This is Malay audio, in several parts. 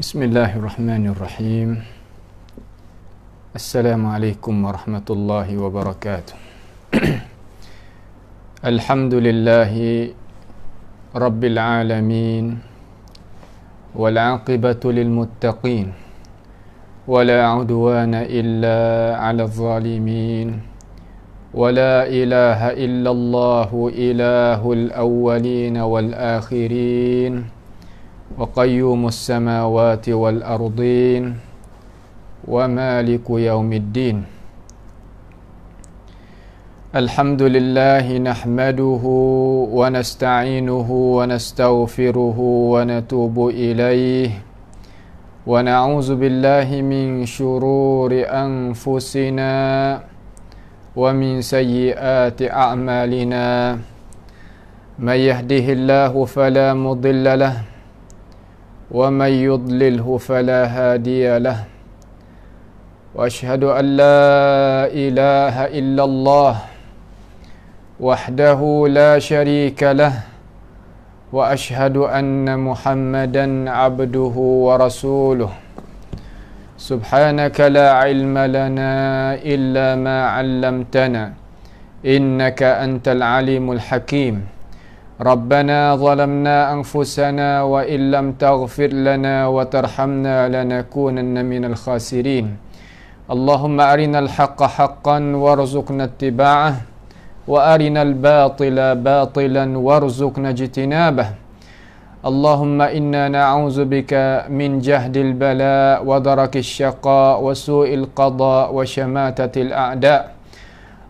Bismillahirrahmanirrahim. Assalamualaikum warahmatullahi wabarakatuh. Alhamdulillahi rabbil alamin, wal aqibatu lil muttaqin, wala udwana illa 'alal zalimin, wala ilaha illallahu ilahul awwalin wal akhirin, wa qayyumus samawati wal ardin, wa maliku yaumiddin. Alhamdulillahi nahmaduhu wa nasta'inuhu wa nastaghfiruhu wa natubu ilayhi, wa na'udzu billahi min syururi anfusina wa min sayyiati a'malina. May yahdihillahu fala mudilla lahu wa may yudlilhu fala hadiya lahu. Wa ashhadu an la ilaha illallah wahdahu la syarika lah, wa ashhadu anna Muhammadan abduhu wa rasuluh. Subhanaka la ilma lana illa ma 'allamtana innaka antal alimul hakim. Rabbana zalamna anfusana wa illam taghfir lana wa tarhamna lanakunanna minal khasirin. Allahumma arinal haqqa haqqan warzuqna ittiba'ah, wa arinal batila batilan warzuqna ijtinabah. Allahumma inna na'udzubika min jahdil bala wa darakis syaqa wa su'il qada wa syamatatil a'da.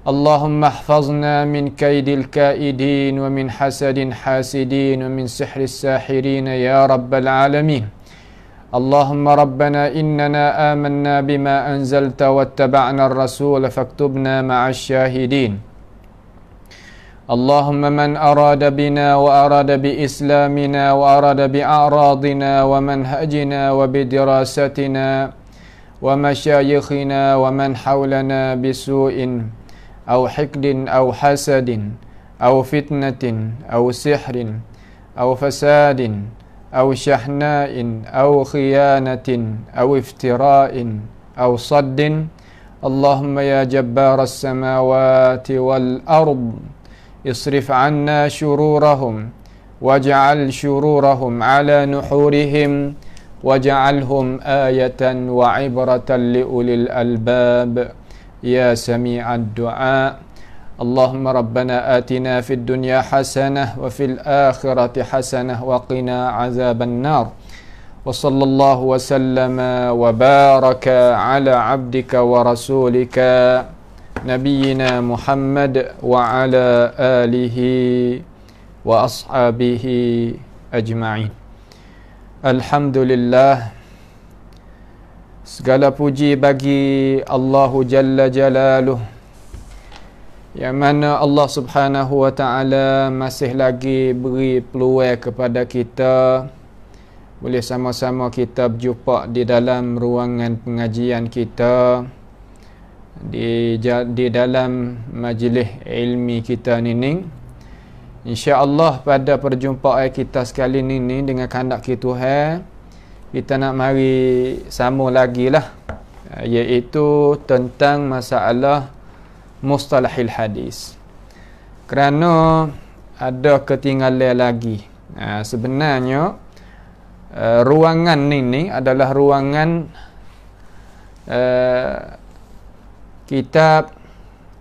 Allahumma ihfazna min kaidil kaidin wa min hasadin hasidin wa min sihris sahirin ya rabbal alamin. Allahumma rabbana innana amanna bima anzalta wattaba'na ar-rasul faktubna ma'asy syahidin. Allahumma man arada bina wa arada bi islamina wa arada bi a'radina wa manhajina wa bi dirasatina wa masyayikhina wa man hawlana bisu'in aw hiqdin aw hasadin aw fitnatin aw sihrin aw fasadin aw syahna'in aw khiyanatin aw iftira'in aw saddin. Allahumma ya jabbaras samawati wal ard isrif 'anna syururahum waj'al syururahum 'ala nuhurihim waj'alhum ayatan wa 'ibratan li ulil albab ya sami'ad du'a. Allahumma rabbana atina fid dunya hasanah wa fil akhirati hasanah wa qina azaban nar. Wa sallallahu wa sallama wa baraka ala abdika wa rasulika nabiyyina Muhammad wa ala alihi wa ashabihi ajma'in. Alhamdulillah, segala puji bagi Allahu Jalla Jalaluh, yang mana Allah Subhanahu wa ta'ala masih lagi beri peluang kepada kita boleh sama-sama kita berjumpa di dalam ruangan pengajian kita, di dalam majlis ilmi kita ni. InsyaAllah pada perjumpaan kita sekali ni dengan kehendak Tuhan, kita nak mari sambung lagi lah, iaitu tentang masalah mustalahil hadis. Kerana ada ketinggalan lagi. Sebenarnya ruangan ni adalah ruangan kitab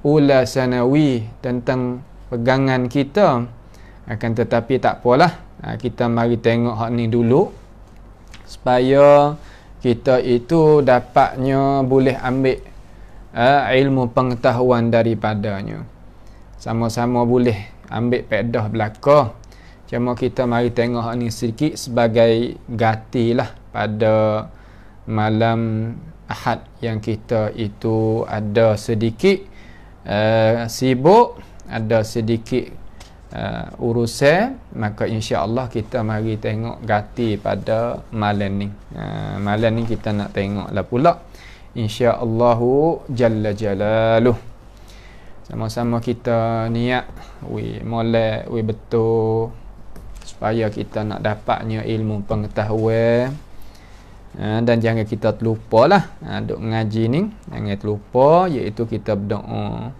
ula sanawi tentang pegangan kita. Akan tetapi tak apalah, kita mari tengok hak ni dulu supaya kita itu dapatnya boleh ambil ilmu pengetahuan daripadanya. Sama-sama boleh ambil faedah belaka. Cuma kita mari tengok ni sedikit sebagai gati lah pada malam Ahad yang kita itu ada sedikit sibuk, ada sedikit urusan, maka insya-Allah kita mari tengok gati pada malam ni. Malam ni kita nak tengok lah pula, insya-Allahu jalla jalaluh. Sama-sama kita niat molek betul supaya kita nak dapatnya ilmu pengetahuan. Dan jangan kita terlupalah duk ngaji ni, jangan terlupa iaitu kita berdoa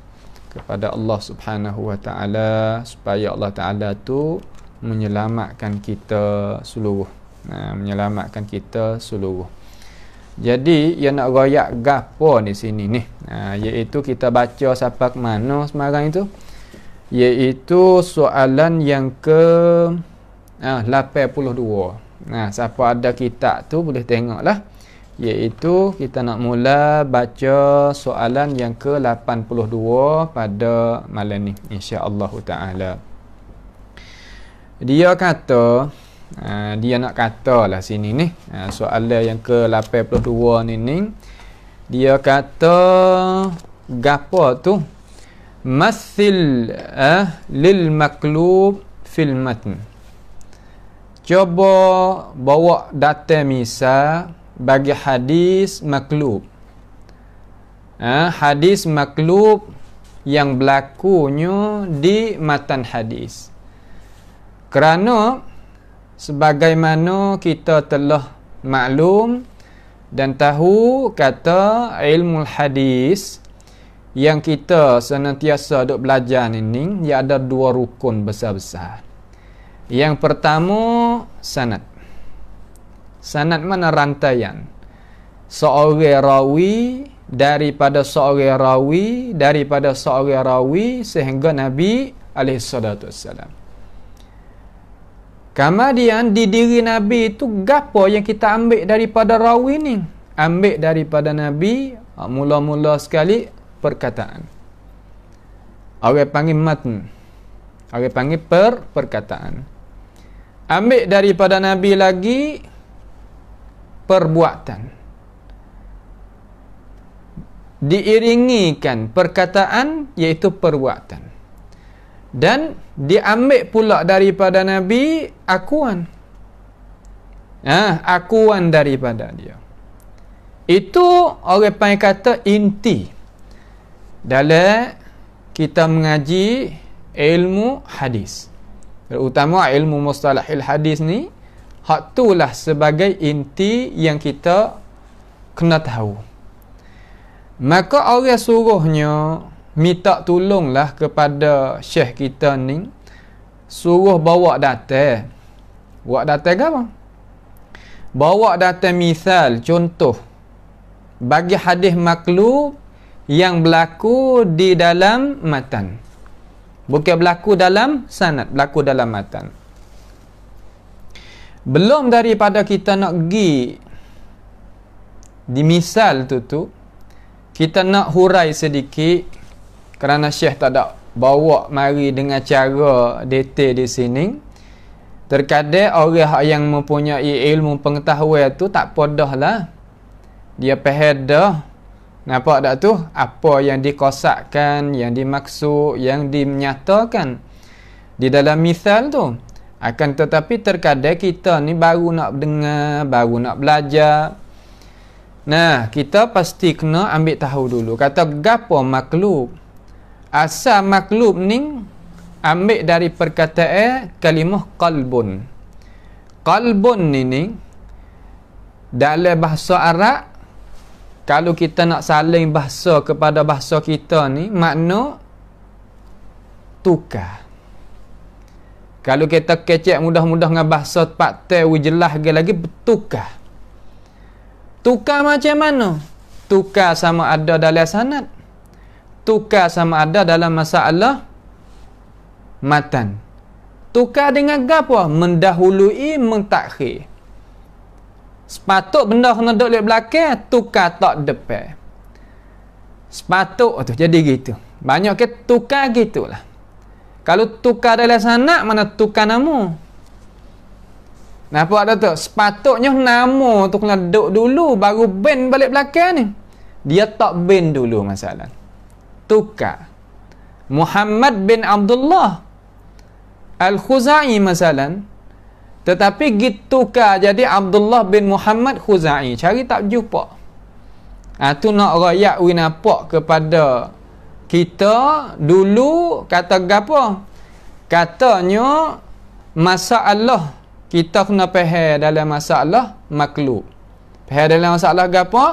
kepada Allah Subhanahu wa taala supaya Allah taala tu menyelamatkan kita seluruh. Menyelamatkan kita seluruh. Jadi yang nak royak gapo di sini ni, iaitu kita baca sampai ke mana sekarang itu, iaitu soalan yang ke 82. Siapa ada kitab tu boleh tengoklah, iaitu kita nak mula baca soalan yang ke 82 pada malam ni insya-Allah taala. Dia kata dia nak kata lah sini ni, soalan yang ke 82 ni dia kata gapo tu, mathil lil maklub fil matn. Cuba bawa data misal bagi hadis maklub. Hadis maklub yang berlakunya di matan hadis. Kerana sebagaimana kita telah maklum dan tahu kata ilmu hadis yang kita senantiasa duk belajar ni, dia ada dua rukun besar-besar. Yang pertama sanad. Sanad mana rantaian seorang rawi daripada seorang rawi sehingga Nabi alaihi salatu wassalam. Kemudian di diri Nabi itu gapo yang kita ambil daripada rawi ni? Ambil daripada Nabi mula-mula sekali perkataan. Orang panggil matn. Orang panggil perkataan. Ambil daripada Nabi lagi perbuatan. Diiringikan perkataan iaitu perbuatan. Dan diambil pula daripada Nabi akuan. Akuan daripada dia. Itu orang panggil kata inti dalam kita mengaji ilmu hadis. Terutama ilmu mustalahil hadis ni, hak itulah sebagai inti yang kita kena tahu. Maka orang suruhnya minta tolonglah kepada syekh kita ni, suruh bawa data. Bawa data ke apa? Bawa data misal, contoh bagi hadis maklub yang berlaku di dalam matan. Bukan berlaku dalam sanad, berlaku dalam matan. Belum daripada kita nak pergi di misal tu kita nak hurai sedikit kerana syekh tak ada bawa mari dengan cara detail di sini. Terkadang orang yang mempunyai ilmu pengetahuan tu tak podah lah. Dia faham dah. Nampak tak tu? Apa yang dikosakkan, yang dimaksud, yang dinyatakan di dalam misal tu. Akan tetapi terkadang kita ni baru nak dengar, baru nak belajar. Nah, kita pasti kena ambil tahu dulu. Kata gapo maklub? Asal maklub ni ambil dari perkataan kalimah qalbun. Qalbun ni dalam bahasa Arab, kalau kita nak saling bahasa kepada bahasa kita ni, makna tukar. Kalau kita kecek mudah-mudah dengan bahasa tepat tahu jelas lagi bertukar. Tukar macam mana? Tukar sama ada dalam sanad, tukar sama ada dalam masalah matan. Tukar dengan gapo? Mendahului, mentakhir. Sepatut benda kena duduk di belakang, tukar tak depan. Sepatut tu jadi gitu. Banyak ke tukar gitulah. Kalau tukar dalam sanad, mana tukar nama? Nampak tak tu? Sepatutnya nama tu kena duduk dulu, baru bend balik belakang ni. Dia tak bend dulu masalah. Tukar. Muhammad bin Abdullah Al-Khuzai masalah. Tetapi gitu tukar jadi Abdullah bin Muhammad Khuzai. Cari tak jumpa. Tu nak royak we nampak kepada kita dulu kata gapo? Katanya masalah kita kena faham dalam masalah makhluk. Faham dalam masalah gapo?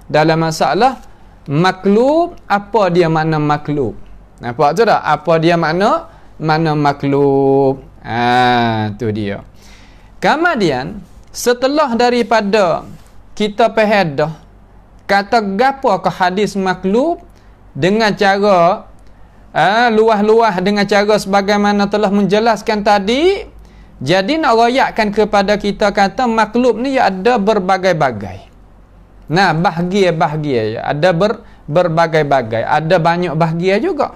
Dalam masalah makhluk, apa dia makna makhluk? Nampak tu tak? Apa dia makna makhluk? Tu dia. Kemudian setelah daripada kita faham dah kata gapo ke hadis makhluk dengan cara luah-luah dengan cara sebagaimana telah menjelaskan tadi. Jadi nak royakkan kepada kita kata makhluk ni ada berbagai-bagai. Nah, bahagia-bahagia ada berbagai-bagai, ada banyak bahagia juga.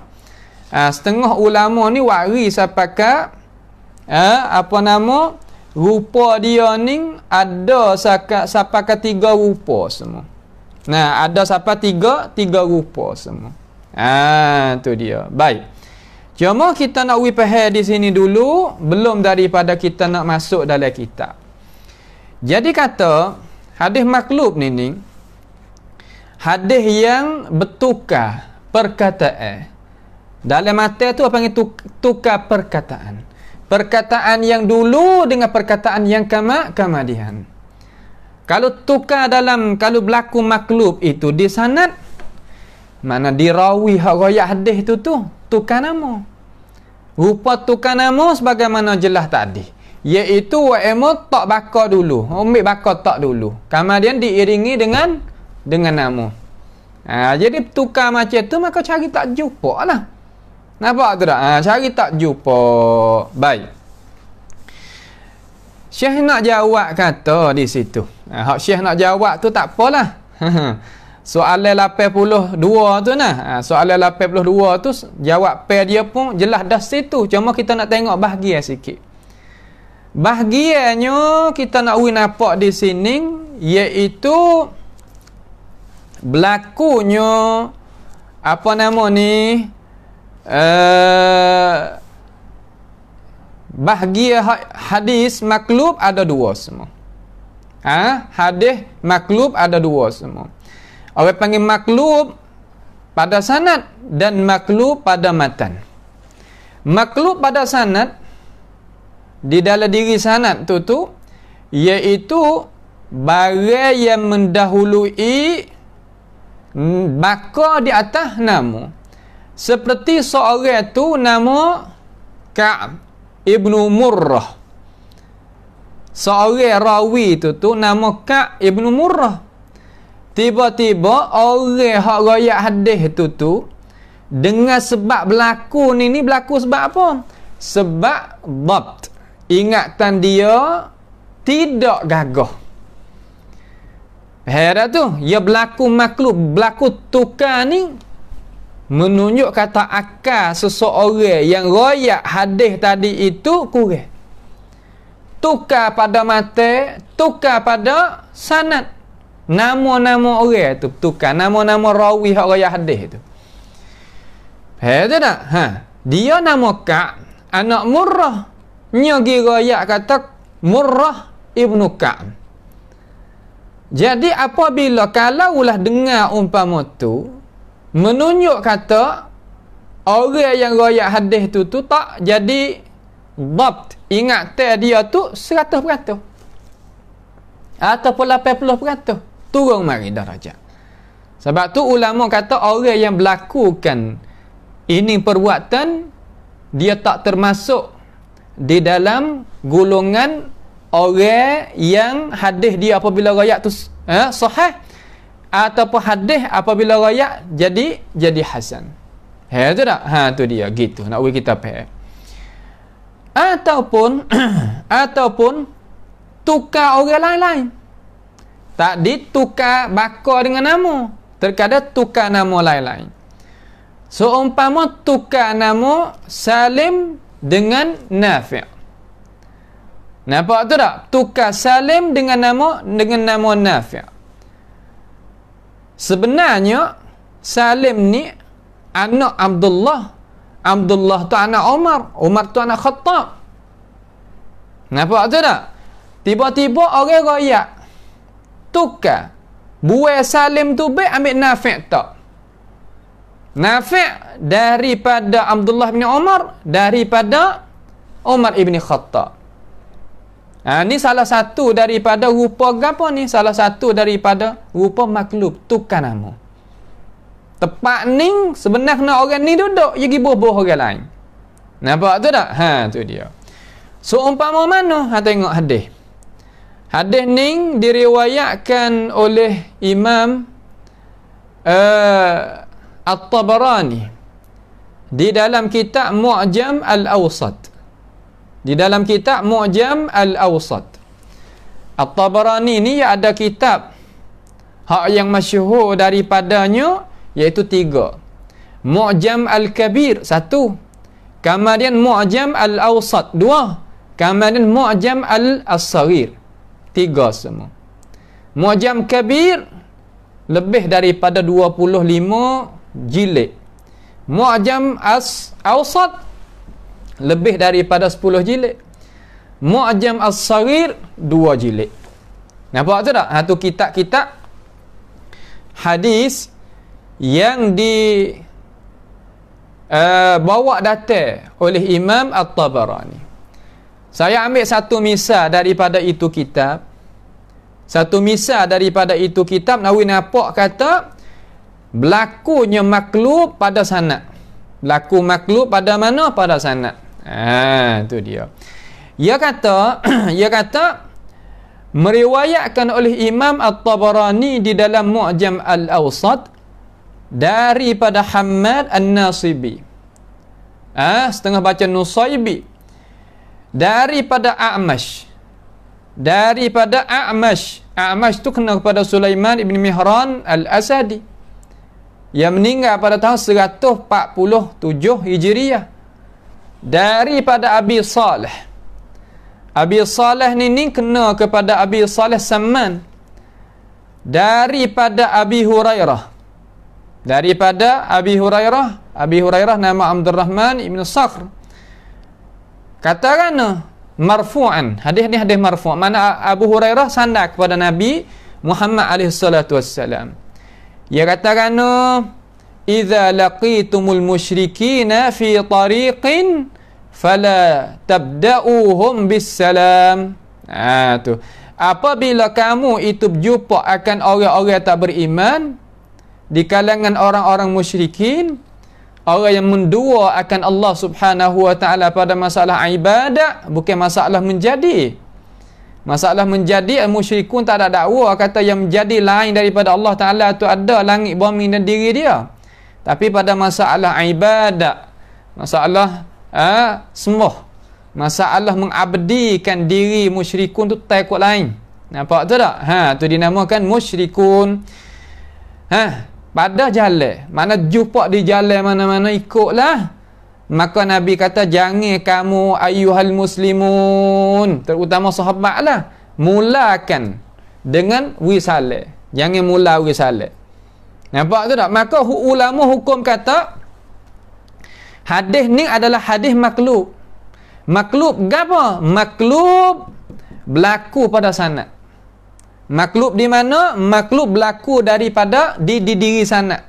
Setengah ulama ni wari sampai rupa dia ni ada sampai ke 3 rupa semua. Nah, ada sampai tiga rupa semua. Tu dia. Baik. Cuma kita nak faham di sini dulu, belum daripada kita nak masuk dalam kitab. Jadi kata hadis makhluk ni hadis yang bertukar perkataan. Dalam mata tu apa yang tukar perkataan. Perkataan yang dulu dengan perkataan yang kemudian. Kalau kalau berlaku makhluk itu di sanad, mana dirawi hak royak hadis tu tukar nama. Rupa tukar nama sebagaimana jelas tadi, iaitu wa'emu tak bakar dulu, ambil bakar tak dulu, kemudian diiringi dengan nama. Jadi tukar macam tu maka cari tak jumpa lah. Nampak tu tak? Cari tak jumpa. Baik, Syekh nak jawab kata di situ. Hak Syekh nak jawab tu tak apalah. Soalan 82 tu nah. Soalan 82 tu jawab pair dia pun jelas dah situ. Cuma kita nak tengok bahagia sikit. Bahagianya kita nak nampak di sini iaitu berlakunya apa nama ni? Bahagia hadis makhluk ada 2 semua. Hadis makhluk ada 2 semua. Orang panggil makhluk pada sanad dan makhluk pada matan. Makhluk pada sanad di dalam diri sanad tu iaitu barang yang mendahului bakar di atas nama. Seperti seorang tu nama Ka'ab ibnu Murrah. Seorang rawi tu nama Ka'ab ibnu Murrah. Tiba-tiba orang hak royak hadis tu dengan sebab berlaku ni berlaku sebab apa? Sebab dhabt, ingatan dia tidak gagah. Hera tu, ia berlaku makhluk, berlaku tukar ni menunjuk kata akal seseorang yang royak hadis tadi itu kurang. Tukar pada mata, tukar pada sanad. Nama-nama orang tu tukar, nama-nama rawi hak royak hadis tu. Tu tak? Dia nama Ka'ab anak Murrah. Nya gi royak kata Murrah ibnu Ka'ab. Jadi apabila kalau ulah dengar umpama tu menunjuk kata orang yang royak hadis tu tak jadi dhabt, ingatan dia tu 100% ataupun 80%, turun mari darjat. Sebab tu ulama kata orang yang melakukan ini perbuatan dia tak termasuk di dalam golongan orang yang hadis dia apabila royak tu sahih ataupun hadis apabila royak jadi hasan. Tu tak? Tu dia gitu. Nak bagi kita faham. Ataupun tukar orang lain-lain. Tak ditukar bakar dengan nama. Terkadang tukar nama lain-lain. Seumpama tukar nama Salim dengan Nafi'. Nampak tu tak? Tukar Salim dengan nama Nafi'. Sebenarnya Salim ni anak Abdullah. Abdullah tu anak Umar. Umar tu anak Khattab. Nampak tu tak? Tiba-tiba orang royak tukar Buai Salim tu baik ambil Nafi' tak? Nafi' daripada Abdullah bin Umar, daripada Umar ibn Khattab. Ni salah satu daripada rupa gapo ni? Salah satu daripada rupa maklub, tukar nama. Tepat ni sebenarnya orang ni duduk dia pergi boh orang lain. Nampak tu tak? Tu dia. So umpama mana? Tengok hadis. Hadis ni diriwayatkan oleh Imam At-Tabarani di dalam kitab Mu'jam Al-Awsat. Di dalam kitab Mu'jam Al-Awsat. At-Tabarani ni ada kitab hak yang masyhur daripadanya iaitu 3. Mu'jam Al-Kabir 1, kemudian Mu'jam Al-Awsat 2, kemudian Mu'jam Al-Saghir 3 semua. Mu'jam Kabir lebih daripada 25 jilid. Mu'jam Awsat lebih daripada 10 jilid. Mu'jam As-Saghir 2 jilid. Nampak tu tak? Tu kitab-kitab hadis yang di bawa datang oleh Imam At-Tabarani. Saya ambil satu misal daripada itu kitab. Satu misal daripada itu kitab, Nawawi nampak kata berlakunya maklub pada sanad. Berlaku maklub pada mana? Pada sanad. Tu dia. Ia kata meriwayatkan oleh Imam At-Tabarani di dalam Mu'jam Al-Awsat daripada Hammad An-Nasibi. Setengah baca Nusaybi. Daripada A'mash. A'mash tu kena kepada Sulaiman ibn Mihran Al-Asadi yang meninggal pada tahun 147 Hijriah. Daripada Abi Salih. Abi Salih ni kena kepada Abi Salih Samman. Daripada Abi Hurairah. Abi Hurairah nama Abdurrahman ibn Sakhr. Katakan marfu'an. Hadis ni hadis marfu'. Mana Abu Hurairah sandar kepada Nabi Muhammad alaihi salatu wassalam. Ia katakan idza laqitumul musyrikina fi tariqin fala tabda'uhum bis salam. Tu. Apabila kamu itu berjumpa akan orang-orang tak beriman di kalangan orang-orang musyrikin, orang yang mendua akan Allah Subhanahu wa taala pada masalah ibadah, bukan masalah menjadi. Masalah menjadi, musyrikun tak ada dakwa kata yang menjadi lain daripada Allah Taala tu ada langit bumi dan diri dia. Tapi pada masalah ibadah, masalah sembah, masalah mengabdikan diri, musyrikun tu takut lain. Nampak tu tak? Tu dinamakan musyrikun. Pada jalan, mana jumpa di jalan mana-mana ikutlah. Maka Nabi kata jangan kamu ayyuhal muslimun, terutama sahabat lah, mulakan dengan wisalah. Jangan mula wisalah. Nampak tu tak? Maka ulama hukum kata hadis ni adalah hadis maklub. Maklub apa? Maklub berlaku pada sanad. Maklub di mana? Maklub berlaku daripada di diri sanad.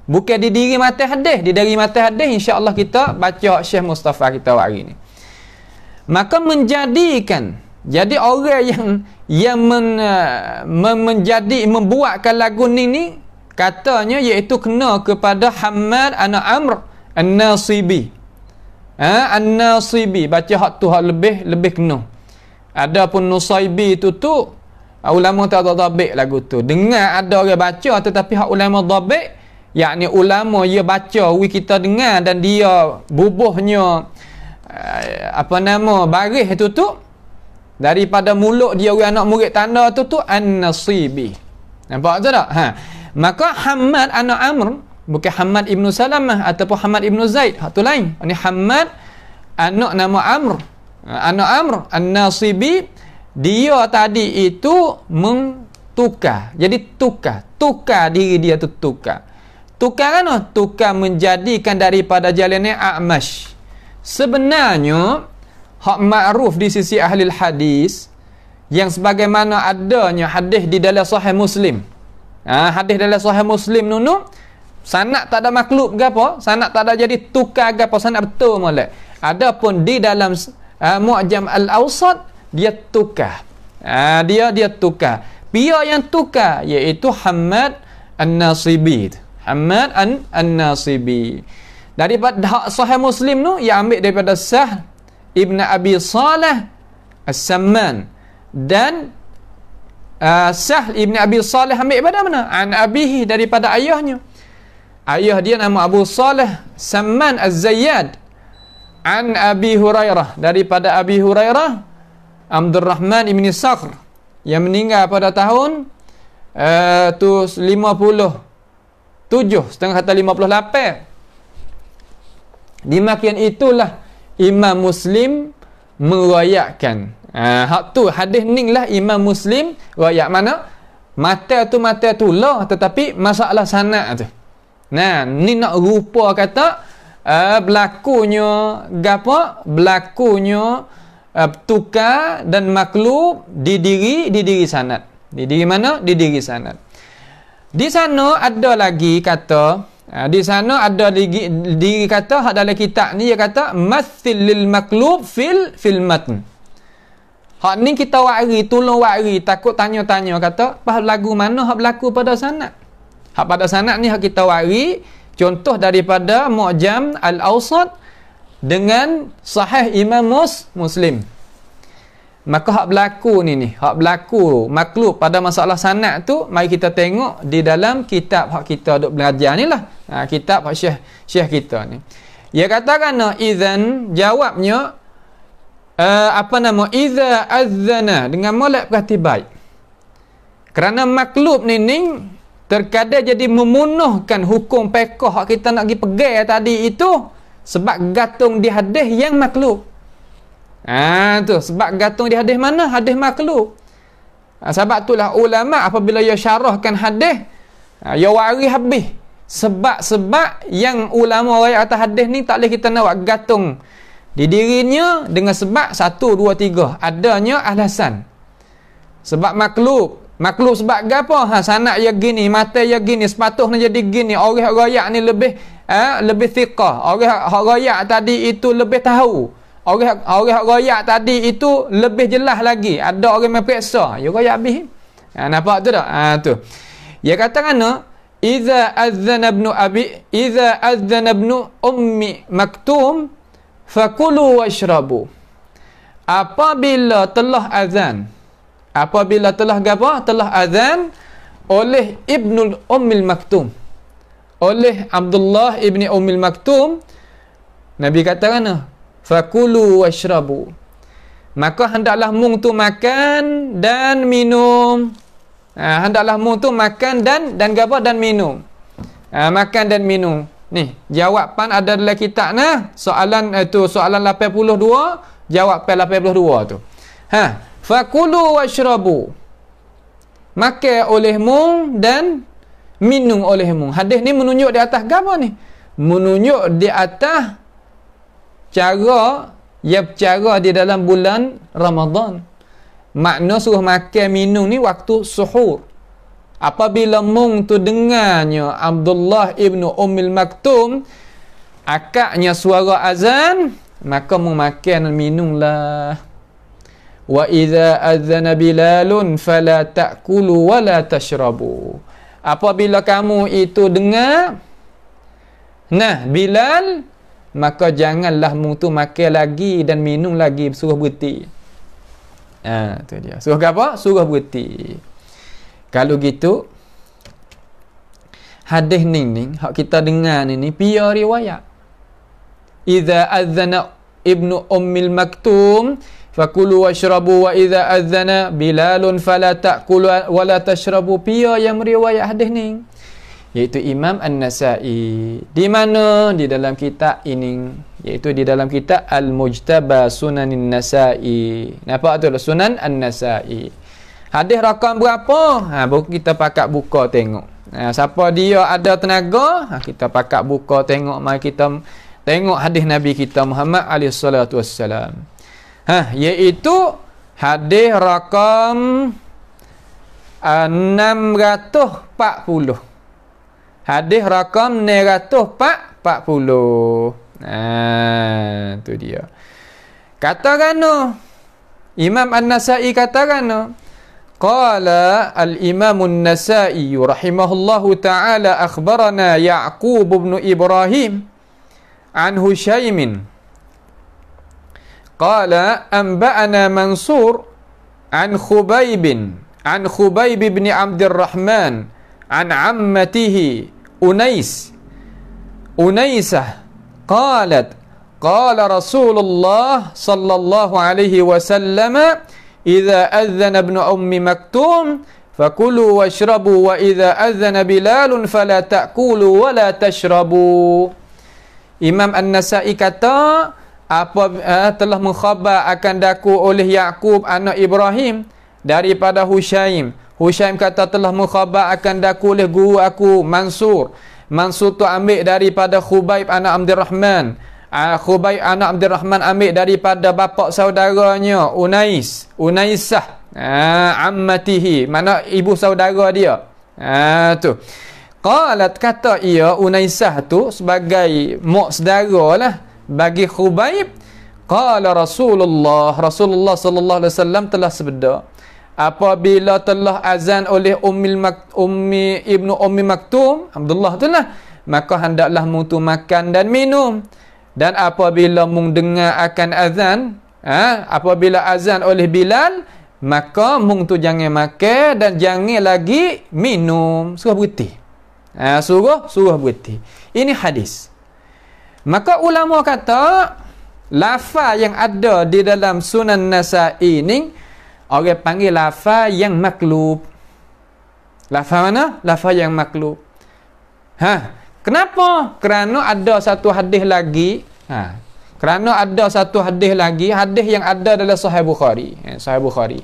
Bukan di diri mata hadis. Di diri mata hadis insya-Allah kita baca Syekh Mustafa kita hari ni. Maka menjadikan, jadi orang yang membuatkan lagu ni katanya iaitu kena kepada Hammad an Amr An-Nasibi. An-Nasibi baca hak tu hak lebih kena. Adapun Nusaybi tu ulama tak dhabit lagu tu. Dengar ada orang baca tetapi hak ulama dhabit, yakni ulama dia baca kita dengar dan dia bubuhnya baris itu daripada mulut dia orang anak murid tanda tu An-Nasibi. Nampak tu tak? Maka Hammad an Amr, bukan Hammad ibnu Salamah ataupun Hammad ibnu Zaid, hak tu lain. Ini Hammad anak nama Amr. Anak Amr An-Nasibi, dia tadi itu tukar. Jadi tukar diri dia tu tukar. Tukar kan? Tukar menjadikan daripada jalannya A'mash. Sebenarnya hak ma'ruf di sisi ahli hadis yang sebagaimana adanya hadis di dalam Sahih Muslim. Hadis dalam Sahih Muslim nunu sanad tak ada maklub ke apa, sanad tak ada jadi tukar ke apa, sanad betul molek. Adapun di dalam Mu'jam Al-Awsat dia tukar. Dia tukar. Pihak yang tukar iaitu Hammad An-Nasibi. Hammad An-Nasibi. Daripada Sahih Muslim tu ia ambil daripada Sahl Ibn Abi Salih As-Samman, dan Sahl Ibn Abi Salih ambil daripada mana? An abihi, daripada ayahnya. Ayah dia nama Abu Salih Samman Az-Zayyad. An Abi Hurairah, daripada Abi Hurairah Abdul Rahman Ibn Sakhr yang meninggal pada tahun 57, setengah kata 58. Demikian itulah Imam Muslim meriwayatkan. Hak tu hadis ni lah Imam Muslim riwayat. Mana mata tu lah, tetapi masalah sanad tu. Nah, ni nak rupa kata berlakunya gapo? Berlakunya tukar dan maklub di diri sanad. Di diri mana? Di diri sanad. Di sana ada lagi kata, di sana ada diri kata hak dalam kitab ni dia kata mathil lil maklub fil matn. Hak ni kita wari, tolong wari, takut tanya-tanya kata apa lagu mana hak berlaku pada sanad. Hak pada sanad ni hak kita wari contoh daripada Mu'jam Al-Awsat dengan Sahih Imam Muslim. Maka hak berlaku ni hak berlaku maklub pada masalah sanad tu, mari kita tengok di dalam kitab hak kita duk belajar ni lah. Kitab hak syekh kita ni. Dia katakan idzan, jawabnya idza azzana, dengan molek perhati baik. Kerana maklub ni terkadang jadi memenuhkan hukum fiqh hak kita nak pergi pegang tadi itu sebab gantung di hadis yang maklub. Tu sebab gantung di hadis mana? Hadis maklub. Sebab itulah ulama apabila ia syarahkan hadis, ia wari habis sebab yang ulama riwayat atas hadis ni tak boleh kita nak buat gantung di dirinya dengan sebab 1 2 3 adanya alasan. Sebab maklub sebab gapo? Sanad ya gini, mata ya gini, sepatutnya jadi gini. Orang riwayat ni lebih thiqah. Orang riwayat tadi itu lebih tahu. Orang riwayat tadi itu lebih jelas lagi. Ada orang yang periksa, ya riwayat habis. Nampak tu tak? Tu. Dia katakan idza adzana ibnu ummi maktum fakulu washrabu. Apabila telah azan, apabila telah azan oleh Ibnu Ummil Maktum, oleh Abdullah ibni Ummil Maktum, Nabi katakan fakulu washrabu, maka hendaklah mung tu makan dan minum. Hendaklah mung tu makan dan gapo dan minum. Makan dan minum. Ni jawapan ada dalam kitab soalan itu soalan 82, jawapan 82 tu. Fakulu washrabu, makan olehmu dan minum olehmu. Hadis ni menunjuk di atas apa ni? Menunjuk di atas cara di dalam bulan Ramadan. Makna suruh makan minum ni waktu suhur. Apabila mung tu dengarnya Abdullah ibnu Ummil Maktum akaknya suara azan, maka mung makan dan minumlah. Wa idza adzana Bilalun fala ta'kulu wa la tashrabu. Apabila kamu itu dengar Bilal, maka janganlah mu tu makan lagi dan minum lagi, suruh berhenti. Tu dia. Suruh apa? Suruh berhenti. Kalau gitu hadis ni hak kita dengar ni pia riwayat. Idza adzana Ibnu Ummil Maktum fakulu washrabu wa idza adzana Bilalun fala ta'kulu wa la tashrabu, pia yang meriwayat hadis ni iaitu Imam An-Nasa'i. Di mana? Di dalam kitab ini, iaitu di dalam kitab Al-Mujtaba Sunanin Nasa'i. Nampak tu Sunan An-Nasa'i. Hadis rakam berapa? Baru kita pakat buka tengok. Siapa dia ada tenaga, kita pakat buka tengok. Mari kita tengok hadis Nabi kita Muhammad alaihi salatu wassalam. Iaitu hadis rakam 640. Hadis rakam 640. Tu dia. Kata gano Imam An-Nasa'i kata gano, qala al-Imam An-Nasa'i rahimahullahu ta'ala akhbarana Ya'qub bin Ibrahim an Hushaymin qala anba'ana Mansur an Khubayb bin Abdurrahman an ammatihi Unaisah qalat qala Rasulullah sallallahu alaihi wasallam idza adzana ibnu ummi maktum fakulu washrabu wa idza adzana Bilalun fala ta'kulu wa la tashrabu. Imam An-Nasa'i kata telah mengkhabar akan daku oleh Yaqub anak Ibrahim daripada Hushaim. Hushaim kata telah mengkhabar akan daku oleh guru aku Mansur. Mansur tu ambil daripada Khubayb anak Abdurrahman. Khubayb anak Abdurrahman ambil daripada bapa saudaranya Unaisah, ammatihi, mana ibu saudara dia. Tu qalat, kata ia Unaisah tu sebagai mak saudara lah bagi Khubayb. Qala Rasulullah sallallahu alaihi wasallam telah sabda, apabila telah azan oleh ibnu Ummi Maktum, Abdullah tu lah, maka hendaklah mutu makan dan minum. Dan apabila mung dengar akan azan, apabila azan oleh Bilal, maka mung tu jangan makan dan jangan lagi minum, suruh berhenti. Suruh berhenti. Ini hadis. Maka ulama kata lafaz yang ada di dalam Sunan Nasa'i ni orang panggil lafaz yang maklub. Lafaz mana? Lafaz yang maklub. Kenapa? Kerana ada satu hadis lagi. Kerana ada satu hadis lagi, hadis yang ada dalam Sahih Bukhari. Sahih Bukhari.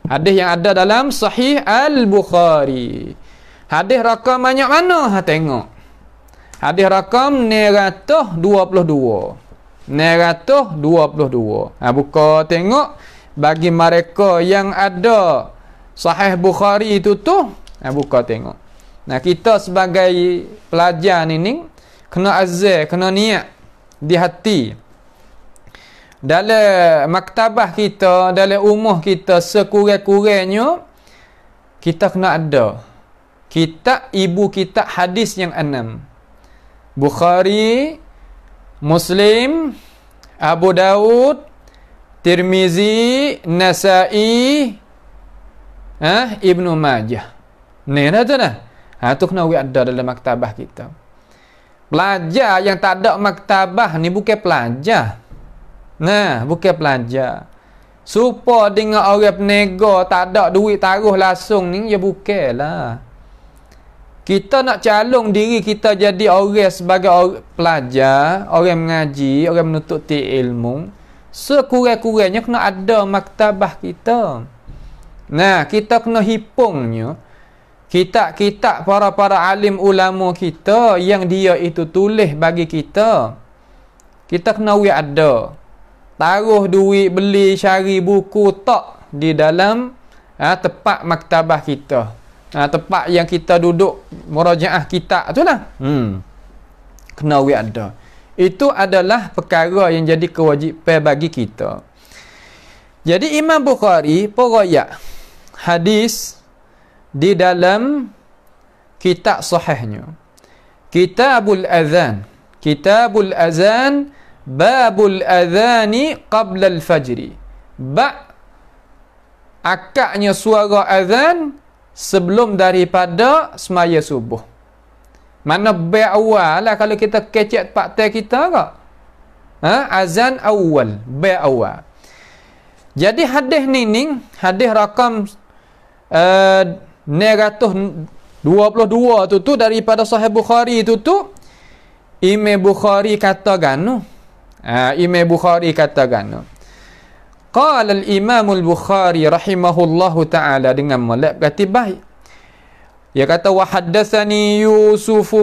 Hadis yang ada dalam Sahih Al-Bukhari. Hadis rakam banyak mana? Tengok. Hadis rakam 922. 922. Buka tengok. Bagi mereka yang ada Sahih Bukhari itu buka tengok. Nah, kita sebagai pelajar ni kena azam, kena niat di hati. Dalam maktabah kita, dalam rumah kita, sekurang-kurangnya kita kena ada ibu kita hadis yang 6. Bukhari, Muslim, Abu Daud, Tirmizi, Nasa'i, Ibnu Majah. Ni dah tu dah. Tu kena ada dalam maktabah kita. Pelajar yang tak ada maktabah ni bukan pelajar. Bukan pelajar. Supaya dengan orang penega tak ada duit taruh langsung ni, ya bukanlah. Kita nak calon diri kita jadi orang sebagai pelajar, orang mengaji, orang menuntut ilmu. Sekurang-kurangnya kena ada maktabah kita. Kita kena hipungnya kitab-kitab para alim ulama kita yang dia itu tulis bagi kita. Kita kena ada. Taruh duit beli cari buku tak di dalam tempat maktabah kita. Tempat yang kita duduk murajaah kitab tu lah. Kena ada. Itu adalah perkara yang jadi kewajipan bagi kita. Jadi Imam Bukhari peroyak hadis di dalam kitab sahihnya. Kitabul Azan, babul azani qabla al-fajri. Akadnya suara azan sebelum daripada semaya subuh. Mana awal lah kalau kita kecek paktai kita ke? Azan awal, awal. Jadi hadis ni hadis rakam 922 tu daripada Sahih Bukhari tu Imam Bukhari kata gano. Imam Bukhari kata gano. Qala al-Imam al-Bukhari rahimahullahu ta'ala dengan molek berarti baik. Dia kata wa haddatsani Yusuf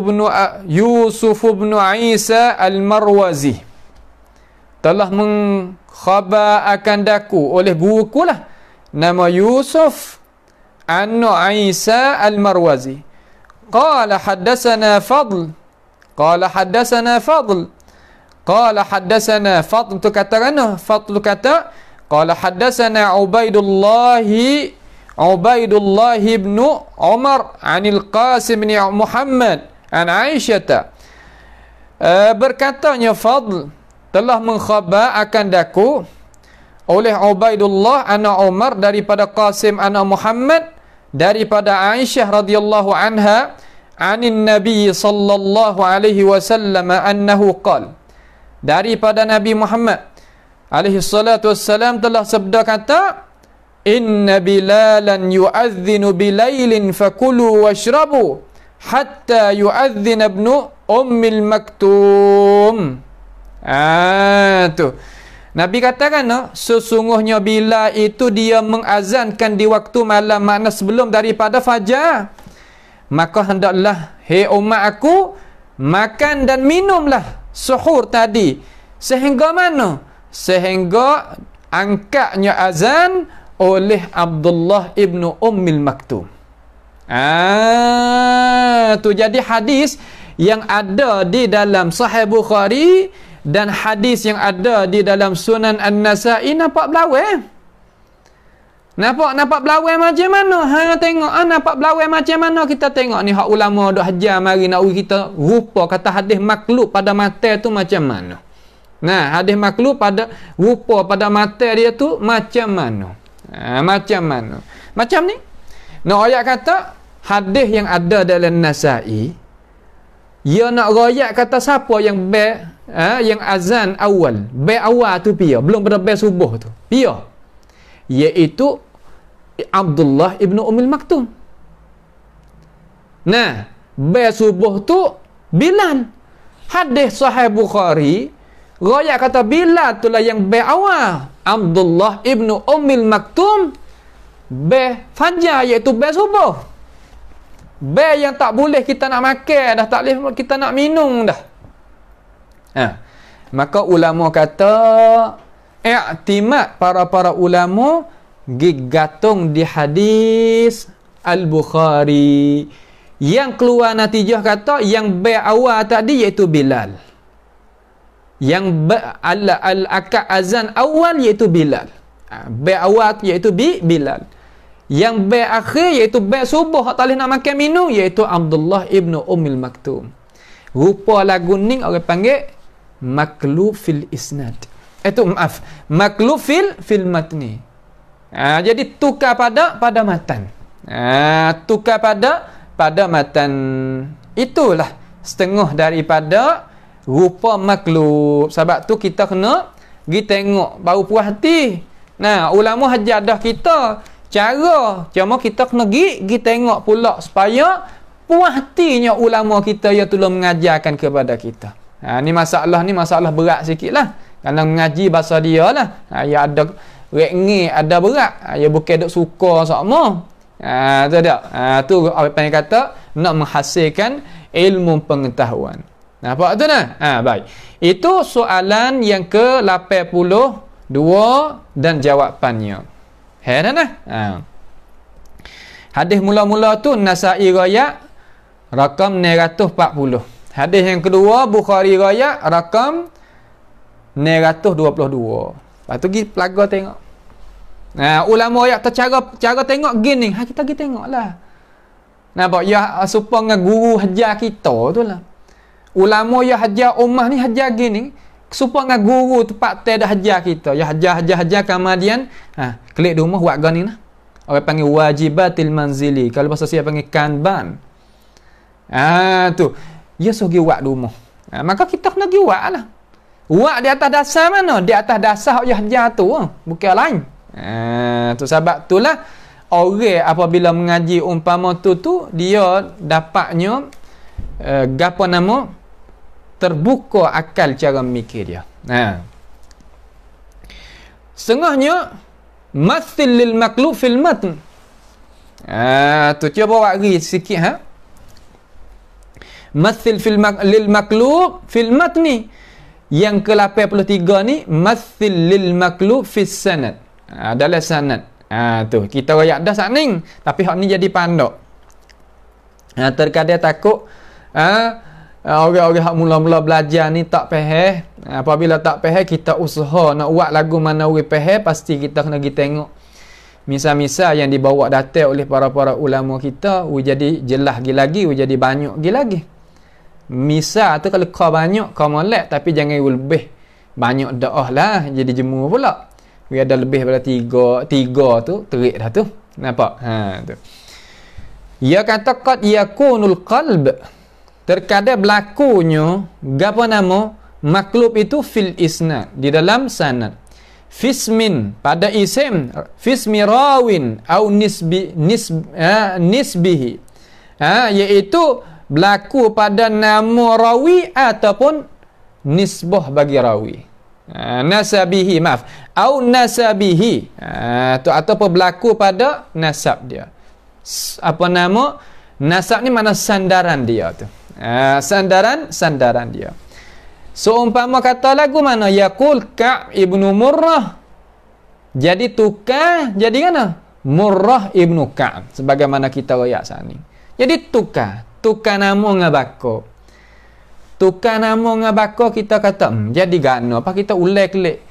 bin Isa al-Marwazi. Telah mengkhabar akan daku oleh guruku lah, nama Yusuf Isa al-Marwazi. Qala haddatsana Fadl. Qala haddatsana Fadl. Qala haddatsana Fadl tu kata kan? Fadl kata qala haddatsana Ubaidullah ibn Umar anil Qasim bin Muhammad an Aisyah. Berkatanya Fadl telah mengkhabar akan daku oleh Ubaidullah anak Umar daripada Qasim anak Muhammad daripada Aisyah radhiyallahu anha anin Nabi sallallahu alaihi wasallam annahu qala, daripada Nabi Muhammad alaihi salatu wassalam telah sabda kata, inna bilalan yu'adhdhinu bilailin fakulu washrabu hatta yu'adhdhina ibnu ummil maktum. Tu Nabi katakan, sesungguhnya Bilal itu dia mengazankan di waktu malam, makna sebelum daripada fajar. Maka hendaklah, hei umat aku, makan dan minumlah suhur tadi. Sehingga mana? Sehingga angkatnya azan oleh Abdullah ibnu Ummil Maktum. Tu jadi hadis yang ada di dalam Sahih Bukhari dan hadis yang ada di dalam Sunan An-Nasa'i nampak belawai. Nampak belawai macam mana? Tengok nampak belawai macam mana, kita tengok ni hak ulama dak hajar mari nak kita rupa kata hadis makhluk pada mata tu macam mana. Nah, hadis makhluk pada rupa pada mata dia tu macam mana? Macam mana? Macam ni. Nak ayat kata hadis yang ada dalam Nasa'i, dia nak royak kata siapa yang yang azan awal, awal tu pia, belum pada subuh tu. Pia. Iaitu Abdullah ibnu Ummil Maktum. Nah, subuh tu Bilal. Hadis Sahih Bukhari royak kata Bilal itulah yang awal. Abdullah ibnu Ummil Maktum fajar, iaitu subuh. Yang tak boleh kita nak makan dah, tak boleh kita nak minum dah. Maka ulama kata i'timad para ulama gigatung di hadis Al-Bukhari. Yang keluar natijah kata yang awal tadi iaitu Bilal. Yang al-akad azan awal iaitu Bilal. Awal iaitu Bilal. Yang akhir iaitu subuh, tak boleh nak makan minum, iaitu Abdullah ibnu Ummil Maktum. Rupa lagu ni orang panggil maklub fil isnad. Maaf, maklub fil matni. Jadi tukar pada matan. Tukar pada matan. Itulah setengah daripada rupa maklub. Sebab tu kita kena pergi tengok baru puas hati. Nah, ulama hajar dah kita cara, cuma kita kena pergi tengok pula supaya puas hatinya ulama kita yang telah mengajarkan kepada kita. Ni masalah berat sikit lah. Kalau mengaji bahasa dia lah. Ya ada rekni, ada berat. Ya bukan duk suka sama. Tu tak. Tu apa yang kata nak menghasilkan ilmu pengetahuan. Nampak tu nah? Baik. Itu soalan yang ke-82 dan jawapannya. Hadis mula-mula tu Nasa'i rayak rakam 940. Hadis yang kedua Bukhari rayak rakam 922. Lepas tu pergi pelaga tengok. Ulama rayak cara tengok gini. Kita pergi tengoklah. Nampak ya supaya guru hajar kita tu lah. Ulama ya hajar ummah ni hajar gini. Supaya guru tempat dah hajar kita. Ya hajar kemudian klik di rumah buat gani lah. Orang panggil wajibatil manzili. Kalau bahasa saya panggil kanban. Tu. Ya suruh pergi buat di rumah. Maka kita kena pergi buat lah. Buat di atas dasar mana? Di atas dasar yang hajar tu. Bukan lain. Tu sebab tu lah orang apabila mengaji umpama tu dia dapatnya gapo nama terbuka akal cara mikir dia. Setengahnya mathil lil maklub fil matn. Tu cuba wari sikit mathil lil maklub fil matni. Yang ke-83 ni mathil lil maklub fis sanad. Dalam sanad. Tu kita royak dah saning, tapi hak ni jadi pandok. Terkadang takut orang-orang hak mula-mula belajar ni tak faham. Apabila tak faham, kita usaha nak buat lagu mana orang faham, pasti kita kena pergi tengok misal-misal yang dibawa datang oleh para-para ulama kita, jadi jelas lagi, jadi banyak lagi. Misal tu kalau kau banyak, kau molek, tapi jangan lebih banyak daah lah, jadi jemur pula. Dia ada lebih daripada tiga tu, terik dah tu. Nampak? Tu. Ia kata qad yakunul qalb. Terkadang berlakunya apa nama maklub itu fil isnad, di dalam sanad. Fismin pada isim, fismi rawin au nisbihi. Iaitu berlaku pada nama rawi ataupun nisbah bagi rawi. Nasabihi, maaf, au nasabihi, tu ataupun berlaku pada nasab dia. Apa nama nasab ni, mana sandaran dia tu. Sandaran dia. Seumpama kata lagu mana yaqul Ka'b ibnu Murrah, jadi tukar jadi mana Murrah ibnu Ka'b, sebagaimana kita royak sani. Jadi tukar nama ngabako. Tukar nama ngabako, kita kata jadi gano apa, kita ulek-lek.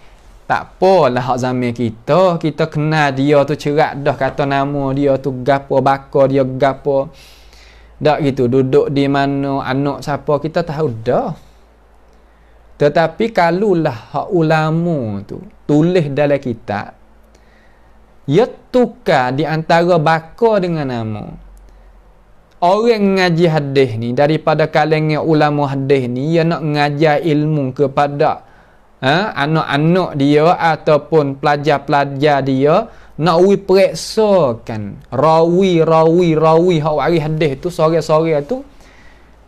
Tak apalah hak zaman kita kenal dia tu cerak dah, kata nama dia tu gapo, bako dia gapo. Dak gitu, duduk di mana, anak siapa, kita tahu dah. Tetapi kalulah hak ulama tu tulis dalam kitab, ia tukar di antara baka dengan nama. Orang ngaji hadis ni, daripada kalangan ulama hadis ni, ia nak ngajar ilmu kepada anak-anak dia ataupun pelajar-pelajar dia, nak periksakan rawi hak waris hadis tu, sore-sore tu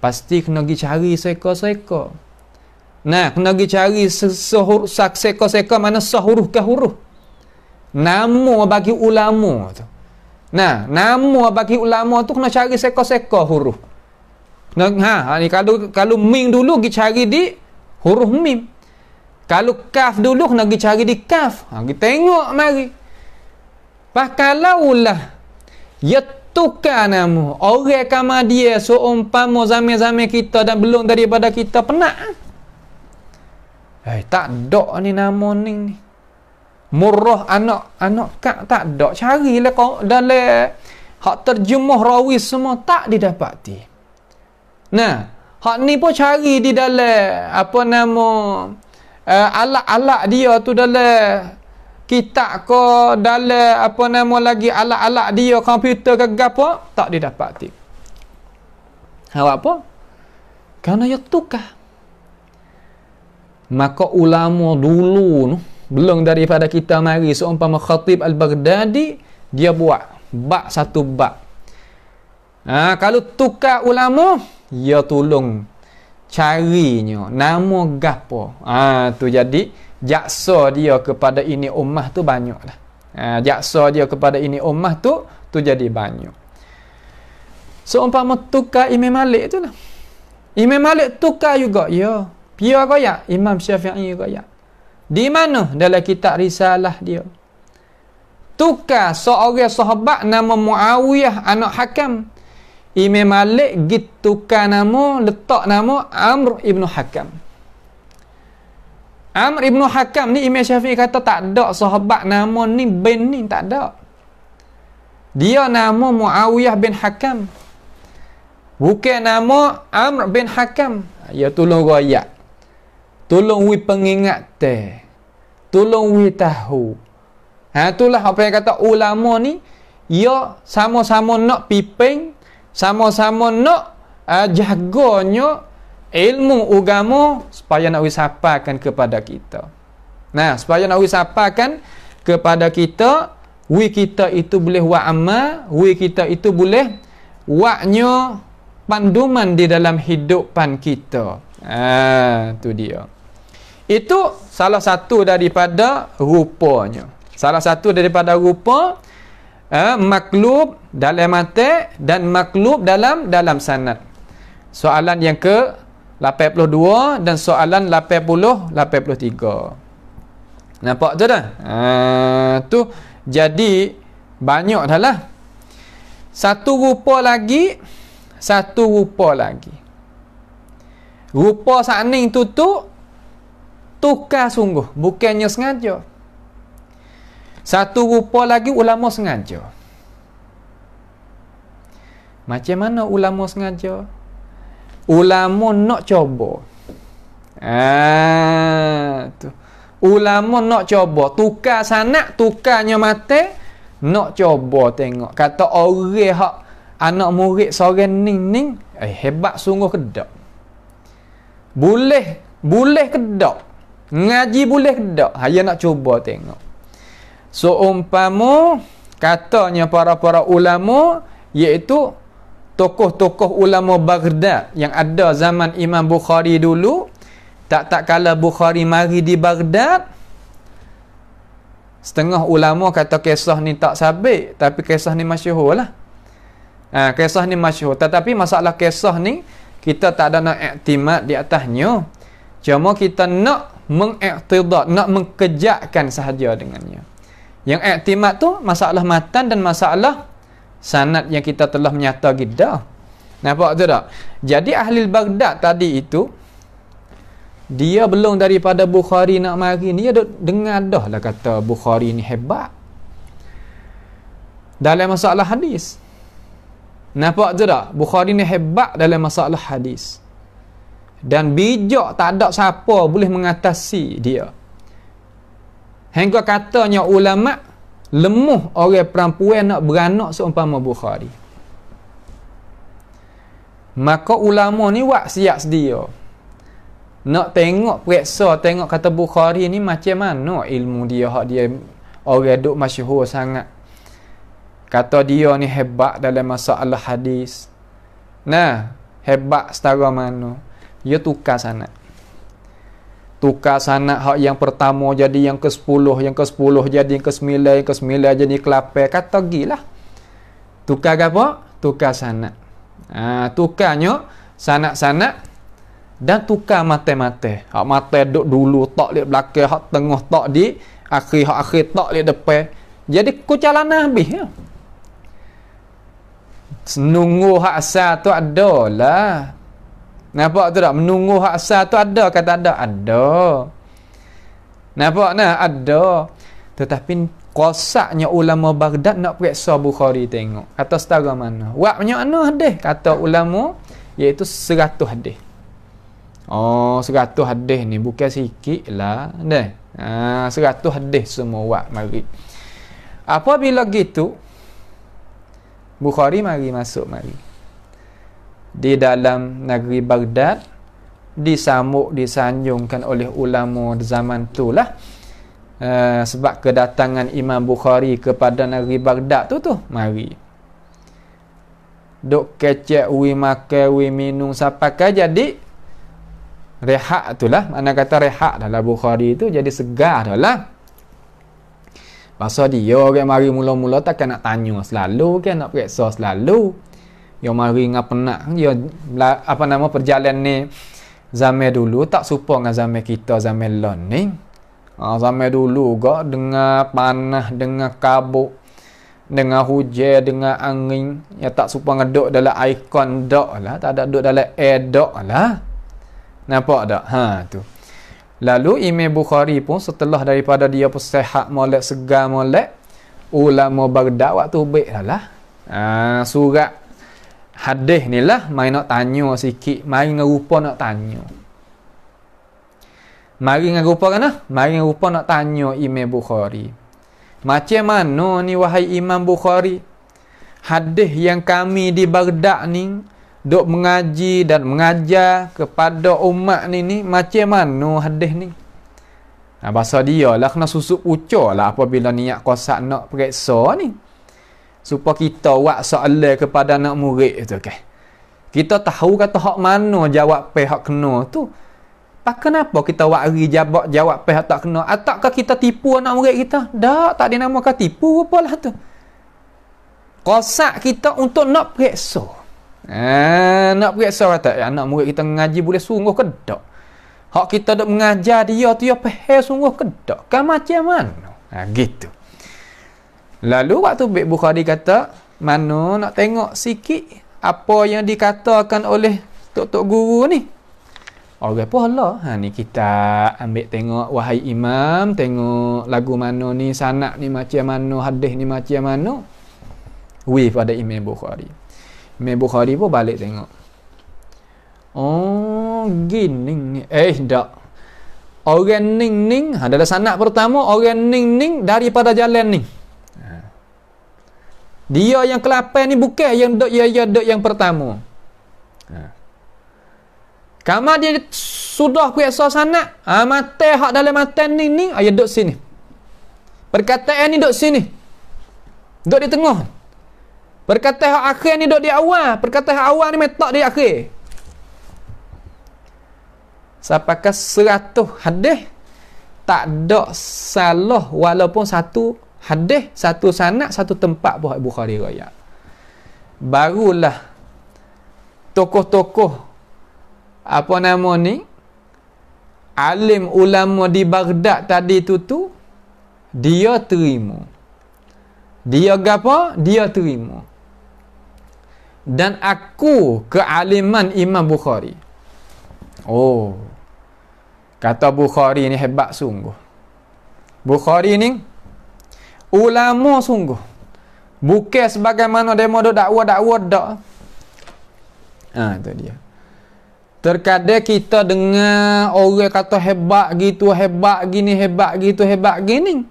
pasti kena pergi cari seka-seka. Nah, kena pergi cari seka-seka mana sah huruf ke huruf. Nama bagi ulama tu. Nah, nama bagi ulama tu kena cari seka-seka huruf. Ni kalau mim dulu pergi cari di huruf mim. Kalau kaf dulu kena pergi cari di kaf. Kita tengok mari. Pakalaulah ya tukar nama orang kama dia seumpama zaman-zaman kita dan belum daripada kita penat. Tak ada ni nama ni. Murrah anak Ka'b tak ada. Carilah kau dalam hak terjemah rawi semua tak didapati. Nah, hak ni pun cari di dalam apa nama alat-alat dia tu, dalam kitab ke, dalam apa nama lagi alat-alat dia, komputer ke apa, tak didapati. Awak apa? Kerana ia tukar. Maka ulama dulu belum daripada kita mari, seumpama Khatib Al-Baghdadi, dia buat satu bab. Kalau tukar ulama, dia tolong carinya nama gapo. Tu jadi jaksa dia kepada ini ummah tu banyaklah. Jaksa dia kepada ini ummah tu jadi banyak. Seumpama tukar Imam Malik tu lah. Imam Malik tukar juga, ya. Dia royak Imam Syafi'i royak. Di mana? Dalam kitab risalah dia. Tukar seorang sahabat nama Muawiyah anak Hakam. Imam Malik tukar nama, letak nama Amr ibnu Hakam. Amr ibnu Hakam ni Imam Syafi'i kata tak ada sahabat nama ni bin ni, tak ada. Dia nama Muawiyah bin Hakam, bukan nama Amr bin Hakam. Ya tolong royak. Tolong wi pengingat tolong wi tahu. Itulah apa yang kata ulama ni, ya sama-sama nak piping, sama-sama nak jaganya ilmu agama supaya nak wisapakan kepada kita. Nah, supaya nak wisapakan kepada kita, kita itu boleh wa amal, kita itu boleh waknya panduman di dalam hidupan kita. Tu dia. Itu salah satu daripada rupanya. Salah satu daripada rupa maklub dalam mata dan maklub dalam sanad. Soalan yang ke 82 dan soalan 83. Nampak tu dah? Tu jadi Banyak dah lah. Satu rupa lagi. Rupa sakning tu tukar sungguh, bukannya sengaja. Satu rupa lagi ulama sengaja. Macam mana ulama sengaja? Ulama nak coba. Tu. Ulama nak coba tukar sanak, tukarnya mata, nak coba tengok. Kata orang hak anak murid seorang ning hebat sungguh ke dak? Boleh ke dak? Ngaji boleh ke dak? Hanya nak cuba tengok. So umpama katanya para ulama, iaitu tokoh-tokoh ulama Baghdad yang ada zaman Imam Bukhari dulu, tak kala Bukhari mari di Baghdad, setengah ulama kata kisah ni tak sabit, tapi kisah ni masyhur lah. Kisah ni masyhur, tetapi masalah kisah ni kita tak ada nak iktimad di atasnya. Cuma kita nak mengiktidat, nak mengejakkan sahaja dengannya. Yang iktimad tu masalah matan dan masalah sanad yang kita telah menyata gida. Nampak tu tak? Jadi ahli Baghdad tadi itu, dia belum daripada Bukhari nak mari ni, dia dengar dah lah kata Bukhari ni hebat dalam masalah hadis. Nampak tu tak? Bukhari ni hebat dalam masalah hadis. Dan bijak, tak ada siapa boleh mengatasi dia. Hingga katanya ulama, lemuh orang perempuan nak beranak seumpama Bukhari. Maka ulama ni buat siap sedia. Nak tengok, periksa, tengok kata Bukhari ni macam mana ilmu dia, hak dia orang duk masyhur sangat. Kata dia ni hebat dalam masalah hadis. Nah, hebat setara mana? Dia tukar sanad. Tukar sanad hak yang pertama jadi yang ke-10, yang ke-10 jadi yang ke-9, yang ke-9 jadi ke-8. Kata gilah. Tukar apa? Tukar sanad. Tukarnya sanad-sanad dan tukar mata-mata. Hak mata duk dulu tak lihat belakang, hak tengah tak di akhir, hak akhir tak lihat depan. Jadi kucalan habis ya. Menunggu hak asal tu adalah. Nampak tu tak? Menunggu hak asal tu ada kata ada? Ada. Nampak nah? Ada. Tetapi kosaknya ulama Baghdad nak periksa Bukhari tengok. Kata setara mana? Waknya mana hadis? Kata ulama, iaitu 100 hadis. Oh, 100 hadis ni bukan sikit lah. 100 hadis semua wak mari. Apabila gitu, Bukhari mari masuk mari di dalam negeri Baghdad, disambut, disanjungkan oleh ulama zaman tu lah. Sebab kedatangan Imam Bukhari kepada negeri Baghdad tu mari duk kecek, wi makan, wi minum sampai jadi rehat tu lah. Mana kata rehat dah lah Bukhari tu, jadi segar dah lah. Pasal dia orang mari mula-mula takkan nak tanya selalu kan, nak periksa selalu. Yang mari dengan penat dia perjalanan ni zaman dulu tak serupa dengan zaman kita zaman learning. Zaman dulu gak dengan panas, dengan kabut, dengan hujan, dengan angin, ya tak serupa ngeduk dalam aircon dak lah, tak ada duduk dalam air dak lah. Nampak tak? Tu. Lalu Imam Bukhari pun setelah daripada dia persihat molek, segar molek, ulama Baghdad waktu baik lah. Surat hadis ni lah mai nak tanya sikit, mari ngerupa nak tanya. Mari ngerupa kan? Mari ngerupa nak tanya Imam Bukhari. Macam mana ni wahai Imam Bukhari? Hadis yang kami di Baghdad ni duk mengaji dan mengajar kepada umat ni macam mana hadis ni? Bahasa dia lah kena susuk ucur lah apabila niat kosak nak periksa ni. Supaya kita buat soalan kepada anak murid tu kan. Kita tahu kata hak mana jawab hak kena tu. Pak kenapa kita wari jawab hak tak kena? Ataukah kita tipu anak murid kita? Tak dinamakan tipu apalah tu. Kosak kita untuk nak periksa. Nak periksa kata anak murid kita mengaji boleh sungguh ke tak? Hak kita dak mengajar dia tu ya faham sungguh ke tak? Kan macam mana? Gitu. Lalu waktu Bukhari kata, mana nak tengok sikit apa yang dikatakan oleh tok-tok guru ni. Orang pun Allah. Ni kita ambil tengok, wahai imam, tengok lagu mana ni, sanad ni macam mana, hadis ni macam mana. Wih pada Imam Bukhari. Imam Bukhari pun balik tengok. Oh, gini. Tak. Orang ning-ning, dalam sanad pertama, orang ning-ning daripada jalan ni. Dia yang ke-8 ni bukan yang dok yang pertama. Kamar dia sudah kuasa sanad. Mata hak dalam matan ni ayat dok sini. Perkataan ni dok sini. Dok di tengah. Perkataan hak akhir ni dok di awal. Perkataan hak awal ni metak di akhir. Sampaikan 100 hadis tak ada salah walaupun satu hadis, satu sanad, satu tempat Bukhari riwayat. Barulah tokoh-tokoh apa nama ni, alim ulama di Baghdad tadi tu dia terima. Dia gapo? Dia terima. Dan aku kealiman Imam Bukhari. Oh. Kata Bukhari ni hebat sungguh. Bukhari ni ulama sungguh. Bukan sebagaimana demo dok dakwa dak. Itu dia. Terkadang kita dengar orang kata hebat gitu, hebat gini, hebat gitu, hebat gini.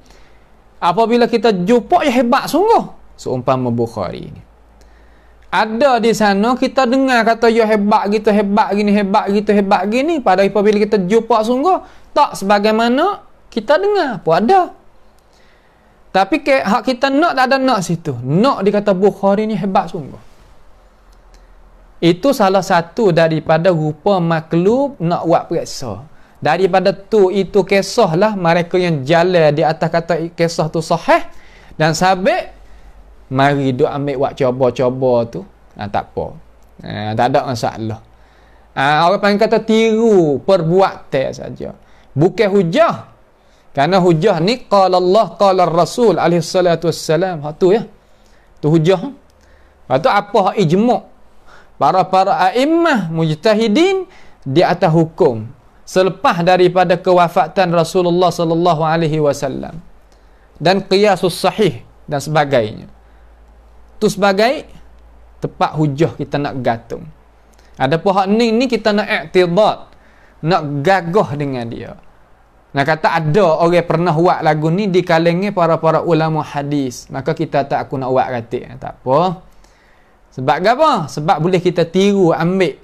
Apabila kita jumpa ya hebat sungguh. Seumpama Bukhari ni. Ada di sana kita dengar kata ya hebat gitu, hebat gini, hebat gitu, hebat gini. Pada apabila kita jumpa sungguh tak sebagaimana kita dengar pun ada. Tapi hak kita nak tak ada nak situ. Nak dikata Bukhari ni hebat sungguh. Itu salah satu daripada rupa makhluk nak buat periksa. Daripada tu itu kisahlah mereka yang jalan di atas kata kisah tu sahih dan sabit. Mari duk ambil buat coba-coba tu. Tak apa. Tak ada masalah. Orang panggil kata tiru perbuatan saja. Bukan hujah. Kerana hujah ni qala Allah qala Rasul alaihi salatu wassalam. Hak tu ya. Tu hujah. Lepas tu apa hak ijma'? Para a'immah mujtahidin di atas hukum selepas daripada kewafatan Rasulullah sallallahu alaihi wasallam. Dan qiyasus sahih dan sebagainya. Tu sebagai tepat hujah kita nak gantung. Ada pun hak ni kita nak i'tidad, nak gagah dengan dia. Nak kata ada orang pernah buat lagu ni di kalangan para ulama hadis, maka kita tak aku nak buat katik. Tak apa. Sebab apa? Sebab boleh kita tiru ambil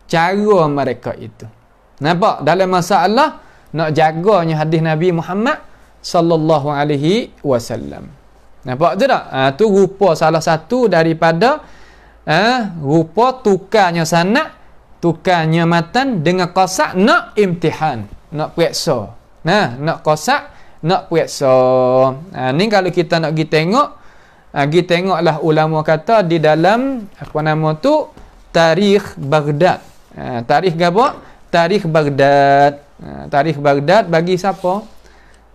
cara mereka itu. Nampak? Dalam masalah nak jaganya hadis Nabi Muhammad sallallahu alaihi wasallam. Nampak tu tak? Tu rupa salah satu daripada rupa tukarnya sanad, tukarnya matan dengan qasak nak imtihan, nak periksa. Nak qasak, nak periksa. Ni kalau kita nak pergi tengok, pergi tengoklah ulama kata di dalam apa nama tu Tarikh Baghdad. Tarikh apa? Tarikh Baghdad. Tarikh Baghdad bagi siapa?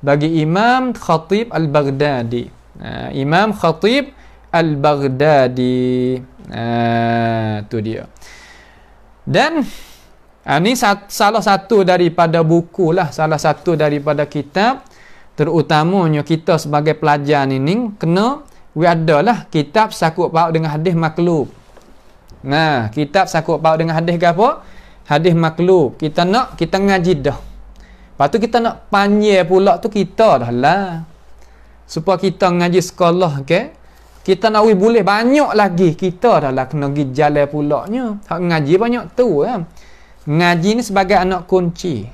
Bagi Imam Khatib Al-Baghdadi. Imam Khatib Al-Baghdadi. Tu dia. Dan ini salah satu daripada buku lah, salah satu daripada kitab, terutamanya kita sebagai pelajar ini kena adalah kitab sakut paut dengan hadis makhluk. Kitab sakut paut dengan hadis apa? Hadis makhluk. Kita ngaji dah. Lepas tu kita nak panjang pula tu kita dah lah. Supaya kita ngaji sekolah kita nak boleh banyak lagi. Kita dah lah kena pergi jalan pulaknya. Hak ngaji banyak tu Ngaji ni sebagai anak kunci.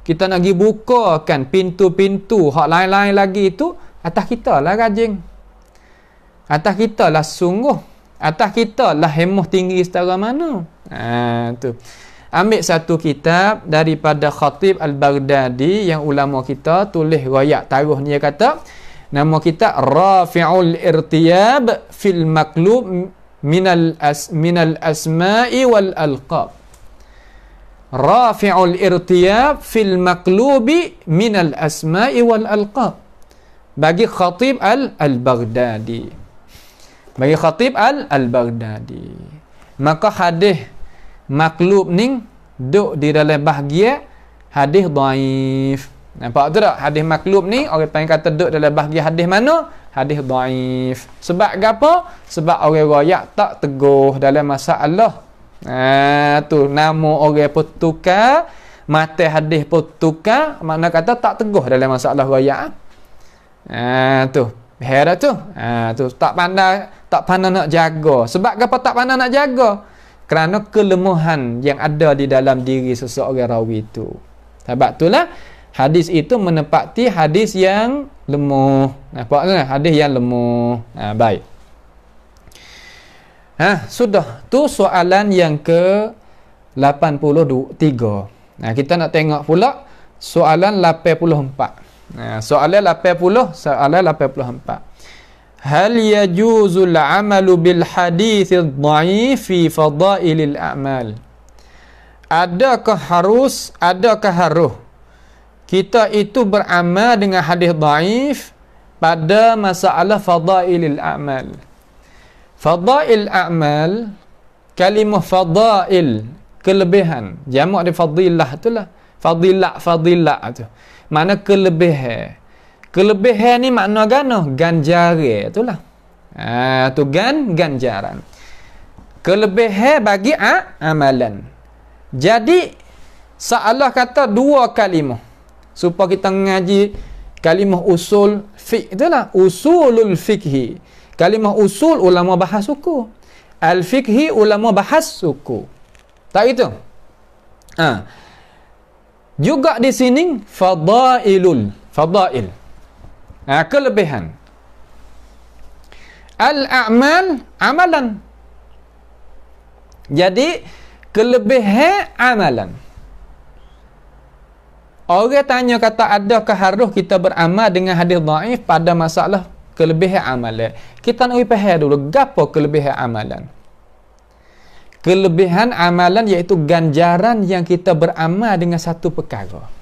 Kita nak pergi bukakan pintu-pintu hak lain-lain lagi itu atas kita lah rajin. Atas kita lah sungguh. Atas kita lah hemah tinggi setara mana. Tu. Ambil satu kitab daripada Khatib Al-Baghdadi yang ulama kita tulis riwayat taruh ni, dia kata nama kitab Rafi'ul Irtiyab fil Maqlub minal asma'i wal alqab. Rafi'ul Irtiyab fil Maqlubi minal asma'i wal alqab. bagi Khatib Al-Baghdadi. Bagi Khatib Al-Baghdadi. Maka hadis maklub ni duk di dalam bahagian hadis dhaif. Nampak tu tak? Hadis maklub ni orang panggil kata duk dalam bahagian hadis mana? Hadis dhaif. Sebab apa? Sebab orang royak tak teguh dalam masalah. Tu nama orang pun tukar, mata hadis pun tukar, makna kata tak teguh dalam masalah royak. Tu. Heran tu. Tu tak pandai nak jaga. Sebab apa tak pandai nak jaga? Kerana kelemahan yang ada di dalam diri seseorang rawi itu. Sebab itulah hadis itu menepati hadis yang lemah. Nampak tak? Hadis yang lemah. Baik. Sudah. Tu soalan yang ke 83. Kita nak tengok pula soalan 84. Soalan 84. Hal yajuzul amalu bil hadithil dhaif fi fadailil a'mal? Adakah harus kita itu beramal dengan hadis dhaif pada masalah fadailil a'mal? Fadail a'mal, kalimah fadail, kelebihan, jamak dia fadilah itulah. Fadilah tu. Mana kelebihan. Kelebihan ni makna gano? Ganjaran itulah. Tu ganjaran. Kelebihan bagi amalan. Jadi seolah kata dua kalimah. Supaya kita ngaji kalimah usul fiqh itulah. Usulul fiqhi. Kalimah usul ulama bahas suku. Al-fiqhi ulama bahas suku. Tak itu? Juga di sini fadail. Kelebihan. Al-a'mal, amalan. Jadi kelebihan amalan. Orang tanya kata adakah harus kita beramal dengan hadis dhaif pada masalah kelebihan amalan. Kita nak faham dulu gapo kelebihan amalan. Kelebihan amalan iaitu ganjaran yang kita beramal dengan satu perkara.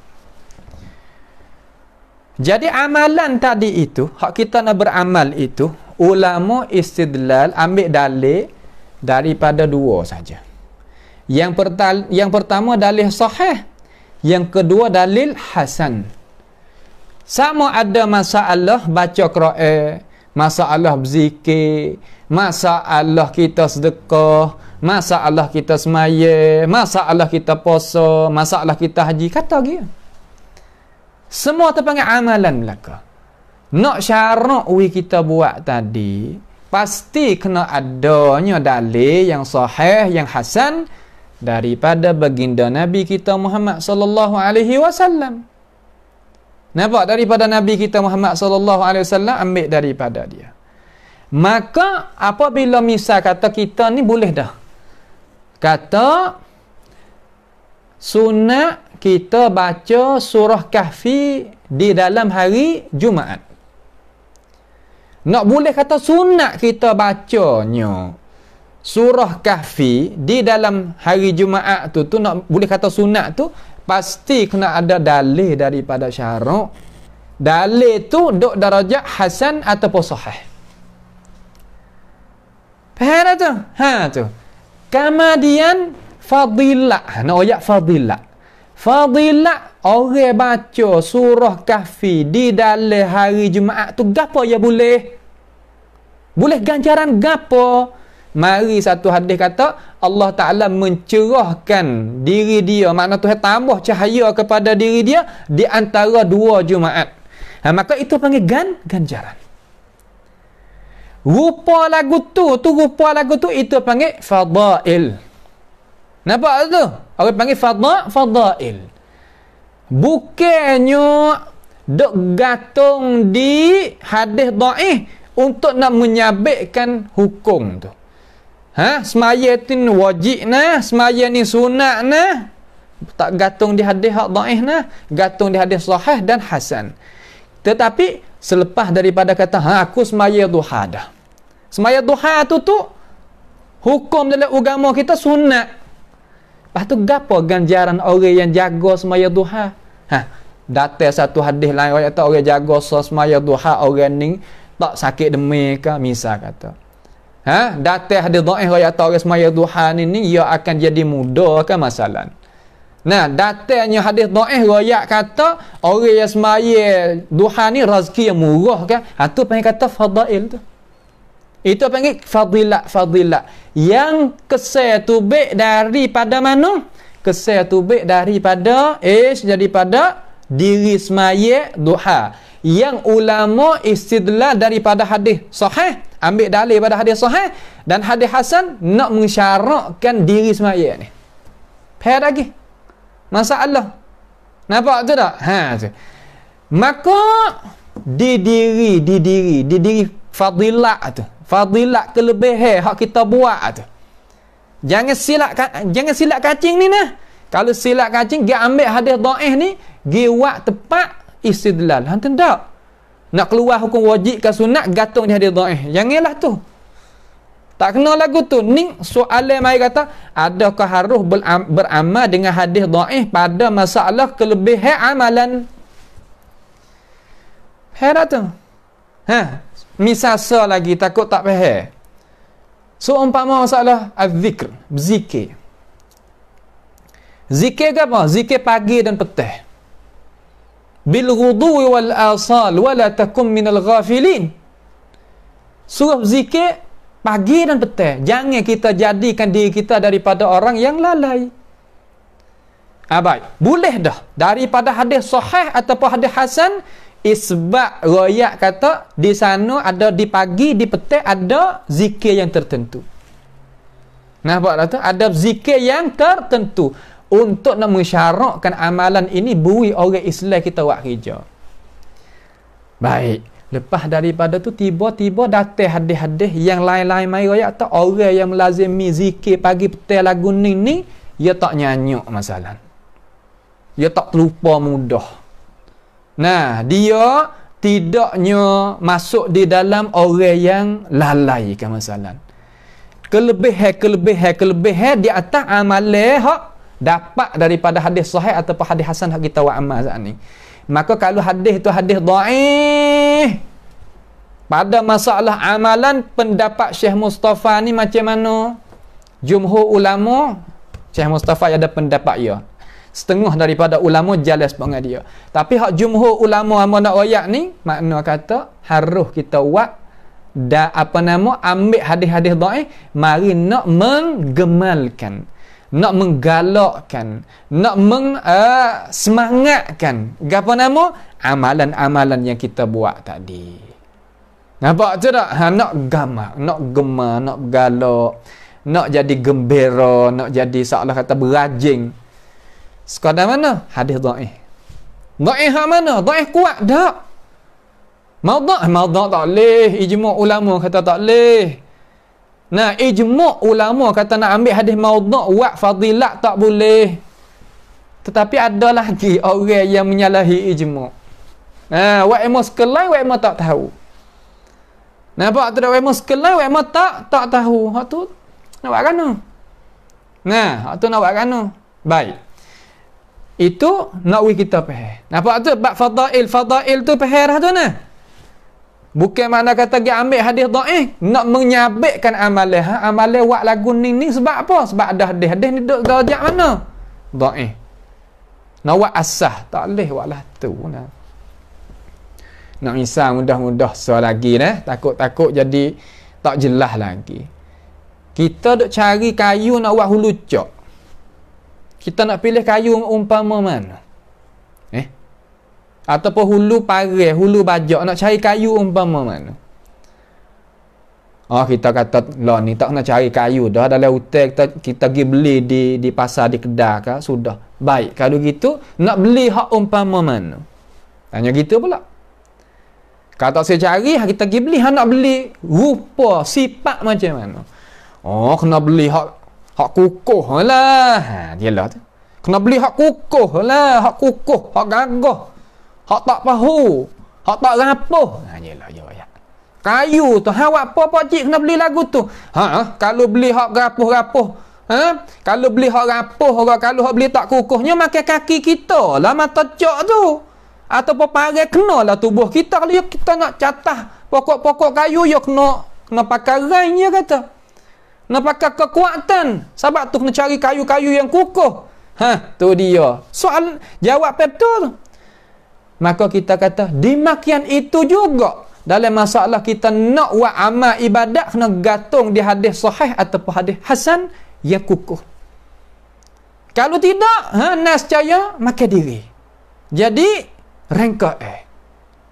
Jadi amalan tadi itu, hak kita nak beramal itu, ulama istidlal ambil dalil daripada dua saja. Yang pertama dalil sahih, yang kedua dalil hasan. Sama ada masalah baca Quran, masalah berzikir, masalah kita sedekah, masalah kita semaya, masalah kita puasa, masalah kita haji, kata dia. Semua terpanggil amalan belaka. Nak syarat kita buat tadi, pasti kena adanya dalil yang sahih, yang hasan daripada baginda Nabi kita Muhammad sallallahu alaihi wasallam. Nampak? Daripada Nabi kita Muhammad sallallahu alaihi wasallam, ambil daripada dia. Maka apabila misal kata kita ni boleh dah. Kata sunat kita baca surah Kahfi di dalam hari Jumaat. Nak boleh kata sunat kita bacanya surah Kahfi di dalam hari Jumaat tu nak boleh kata sunat tu, pasti kena ada dalil daripada syarak. Dalil tu duk darajat hasan ataupun sahih. Faham tu? Tu. Kemudian fadilah. Nak ayat fadilah. Fadilah orang baca surah Kahfi di dalam hari Jumaat tu gapo ya boleh? Boleh ganjaran gapo? Mari satu hadis kata Allah Ta'ala mencerahkan diri dia, makna Tuhan tambah cahaya kepada diri dia di antara dua Jumaat. Maka itu panggil ganjaran. Rupa lagu tu itu panggil fadail. Nampak tu? Orang panggil fadail. Bukannya dok gantung di hadis dhaif untuk nak menyabitkan hukum tu. Semaya tu wajib nah, semaya ni sunat nah. Tak gantung di hadis dhaif nah, gantung di hadis sahih dan hasan. Tetapi selepas daripada kata aku semaya duha dah. Semaya duha tu hukum dalam agama kita sunat. Lepas tu gapo ganjaran orang yang jaga semaya duha? datang satu hadis lain orang kata orang jaga semaya duha orang ni tak sakit demam ke misal kata. Datang hadis dhaif orang kata orang semaya duha ni ia akan jadi muda ke masalah. Nah, datangnya hadis dhaif royak kata orang yang semaya duha ni rezeki yang murah kan. Tu panggil kata fadail tu. Itu panggil fadilat. Yang kesal tu baik daripada mana? Kesal tu baik daripada daripada diri semaya duha. Yang ulama istidlal daripada hadis sahih, ambil dalil pada hadis sahih dan hadis hasan nak mensyaratkan diri semaya ni. Faham lagi? Masalah. Nampak tu tak? Tu. Maka di diri fadilat tu. Fadilat kelebihan hak kita buat tu. Jangan silap kacing ni nah. Kalau silap kacing dia ambil hadis dhaif ni, dia buat tepat istidlal. Hantu tak. Nak keluar hukum wajib ke sunat gantung di hadis dhaif. Janganlah tu. Tak kena lagu tu. Ni soalan mai kata, adakah harus beramal dengan hadis dhaif pada masalah kelebihan amalan? Herat tu. Misal lagi takut tak faham. So umpama masalah az-zikr, zikir. Zikir ke apa? Zikir pagi dan petang. Bil ghudwi wal asal wala takum minal ghafilin. Suruh zikir pagi dan petang. Jangan kita jadikan diri kita daripada orang yang lalai. Baik. Boleh dah daripada hadis sahih ataupun hadis hasan. Isbat royak kata di sana ada di pagi, di petang ada zikir yang tertentu. Nampak tak tu? Ada zikir yang tertentu untuk nak mensyaratkan amalan ini bui orang Islam kita buat kerja. Baik. Lepas daripada tu tiba-tiba datang hadis-hadis yang lain-lain mai royak kata orang yang melazimi zikir pagi petang lagu ni dia tak nyanyuk masalah. Dia tak terlupa mudah. Nah, dia tidaknya masuk di dalam orang yang lalai ke masalah. Kelebihan di atas amalan hak dapat daripada hadis sahih ataupun hadis hasan hak kita buat amal saat ni. Maka kalau hadis tu hadis dhaif pada masalah amalan, pendapat Syekh Mustafa ni macam mana? Jumhur ulama, Syekh Mustafa ada pendapat ya. Setengah daripada ulama jelas dengan dia. Tapi hak jumhur ulama hamba nak royak ni, makna kata harus kita buat ambil hadis-hadis dhaif, mari nak menggemalkan, nak menggalakkan, nak semangatkan amalan-amalan yang kita buat tadi. Nampak tu tak? Nak gamak, nak gemar, nak galak, nak jadi gembira, nak jadi seolah kata berajing. Sekadar mana? Hadis dhaif. Dhaif hak mana? Dhaif kuat tak? Maudhu' tak leh. Ijma' ulama kata tak leh. Nah, ijma' ulama kata nak ambil hadis maudhu' buat fadilat tak boleh. Tetapi ada lagi orang yang menyalahi ijma'. Wa ilmu sekelai, wa ilmu tak tahu. Nampak tu dak wa ilmu sekelai, wa ilmu tak tahu. Hak tu nak buat kana? Hak tu nak buat kana? Baik. Itu nak kita faham. Nampak tu bab fadail tu faham dah tu nah. Bukan makna kata dia ambil hadis dhaif nak menyabitkan amalan. Amalan buat lagu ni sebab apa? Sebab ada hadis ni duduk darjat mana? Dhaif. Nak buat asah tak boleh buatlah tu nah. Nak misal mudah-mudah lagi nah, takut-takut jadi tak jelas lagi. Kita duk cari kayu nak buat hulu cok. Kita nak pilih kayu umpama mana? Ataupun hulu parai, hulu bajak, nak cari kayu umpama mana? Kita kata lah ni tak nak cari kayu dah dalam hutan, kita pergi beli di pasar, di kedai ke, sudah. Baik, kalau gitu nak beli hak umpama mana? Tanya gitu pula. Kalau saya cari, kita pergi beli, nak beli rupa, sifat macam mana? Kena beli hak kukuh lah. Dialah tu. Kena beli hak kukuh lah. Hak kukuh, hak gagah. Hak tak pahu. Hak tak rapuh. Dialah ya. Kayu tu. Apa pak cik kena beli lagu tu? Kalau beli hak rapuh-rapuh. Kalau beli hak rapuh, kalau hak beli tak kukuhnya makan kaki kita lah mata cok tu. Ataupun parai kenalah tubuh kita. Kalau kita nak catah pokok-pokok kayu, ya kena pakai rai, dia kata. Kena pakai kekuatan. Sebab tu kena cari kayu-kayu yang kukuh. Tu dia. Soal jawab betul. Maka kita kata, demikian itu juga dalam masalah kita nak buat amal ibadat, kena gantung di hadis sahih ataupun hadis hasan yang kukuh. Kalau tidak, nescaya makan diri. Jadi rengka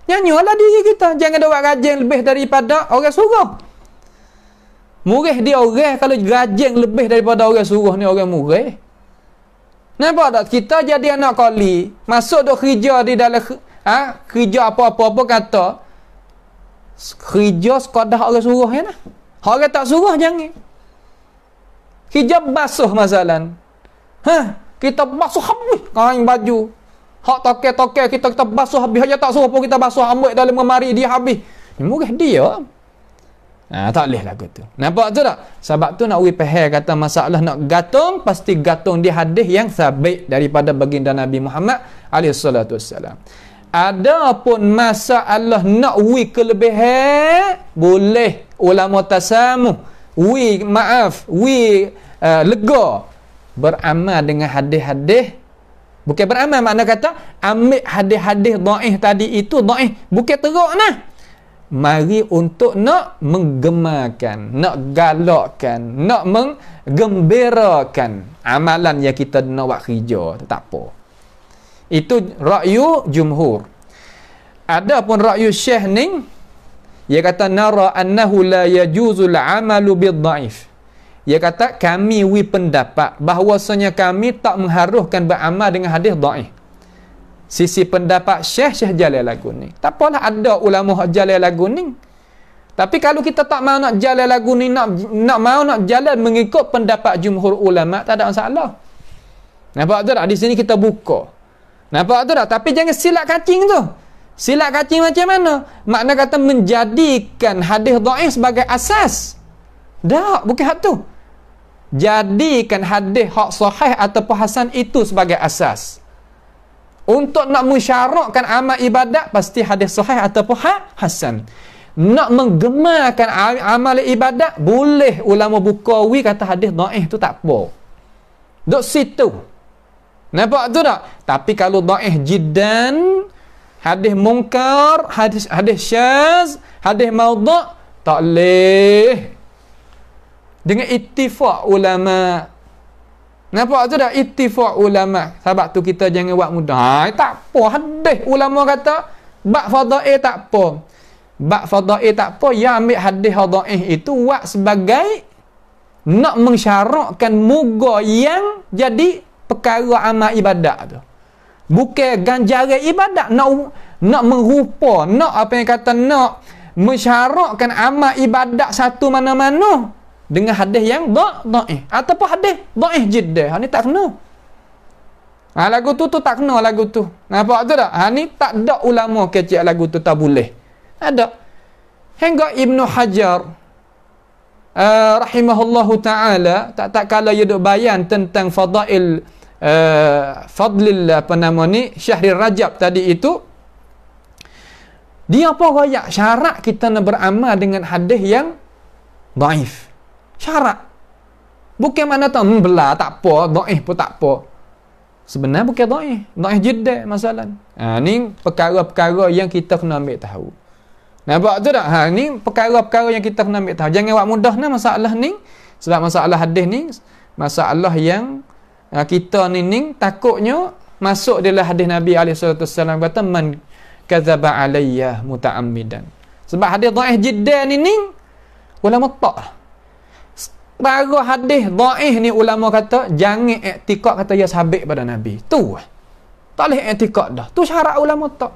nyanyilah diri kita. Jangan ada orang rajin lebih daripada orang suruh. Murih dia orang. Kalau rajin lebih daripada orang suruh ni orang murih. Nampak tak? Kita jadi anak kali, masuk duk kerja di dalam kerja apa-apa kata kerja sekadar orang suruh ya nah. Orang tak suruh jangan. Kerja basuh masalah. Kita basuh habis kain baju. Hak toke-toke kita basuh habis, aja tak suruh pun kita basuh ambil dalam lemari dia habis. Murah dia. Tak boleh lagu tu. Nampak tu tak? Sebab tu nak faham kata masalah nak gantung, pasti gantung di hadis yang sabit daripada baginda Nabi Muhammad alaihi salatu wassalam. Adapun masalah nak kelebihan, boleh ulama tasamuh, lega beramal dengan hadis-hadis. Bukan beramal makna kata ambil hadis-hadis dhaif tadi itu dhaif, bukan teruk nah. Mari untuk nak menggemakan, nak galakkan, nak menggembirakan amalan yang kita nak buat kerja, tak apa. Itu ra'yu jumhur. Adapun ra'yu Syekh ni, dia kata nara annahu la yajuzul amalu bid-dhaif. Dia kata kami pendapat bahawasanya kami tak mengharuskan beramal dengan hadis dhaif. Sisi pendapat Syekh jalan lagu ni. Tak apalah ada ulama hak jalan lagu ni. Tapi kalau kita tak mau nak jalan lagu ni, nak jalan mengikut pendapat jumhur ulama, tak ada masalah. Nampak tu tak? Di sini kita buka. Nampak tu tak? Tapi jangan silap kacing tu. Silap kacing macam mana? Makna kata menjadikan hadis dhaif sebagai asas. Tak, bukan hak tu. Jadikan hadis hak sahih ataupun hasan itu sebagai asas. Untuk nak mensyaratkan amal ibadat, pasti hadis sahih ataupun hasan. Nak menggemarkan amal ibadat, boleh ulama Bukawi kata hadis dhaif tu tak apa. Duk situ. Nampak tu tak? Tapi kalau dhaif jiddan, hadis munkar, hadis syaz, hadis maudhu', tak boleh. Dengan ittifaq ulama. Nampak tu dah ittifaq ulama. Sebab tu kita jangan buat mudah. Tak apa hadis ulama kata bab fadail tak apa. Bab fadail tak apa, ya ambil hadis dhaif itu buat sebagai nak mensyaratkan moga yang jadi perkara amal ibadat tu. Bukan ganjaran ibadat, nak merupa, nak apa yang kata nak mensyaratkan amal ibadat satu mana-mana dengan hadis yang dhaif ataupun hadis dhaif jiddah. Ni tak kena. Lagu tu tak kena lagu tu. Nampak tu tak? Ni tak ada ulama kecil lagu tu tak boleh. Ada. Hingga Ibnu Hajar rahimahullahu taala tak kala dia duk bayan tentang fadail fadlil apa nama ni Syahril Rajab tadi itu, dia apa royak syarat kita nak beramal dengan hadis yang dhaif. Syarat. Bukan mana tahu belah tak apa, dhaif pun tak apa. Sebenarnya bukan dhaif, dhaif jiddah masalah. Ni perkara-perkara yang kita kena ambil tahu. Nampak tu tak? Ni perkara-perkara yang kita kena ambil tahu. Jangan buat mudah nah masalah ni. Sebab masalah hadis ni masalah yang kita ni takutnya masuk dalam hadis Nabi SAW kata man kadzaba alayya muta'ammidan. Sebab hadis dhaif jiddan ni ulama tak. Baru hadis dhaif ni ulama kata jangan i'tikad kata ya sahabat pada Nabi. Tu. Tak boleh i'tikad dah. Tu syarat ulama tak.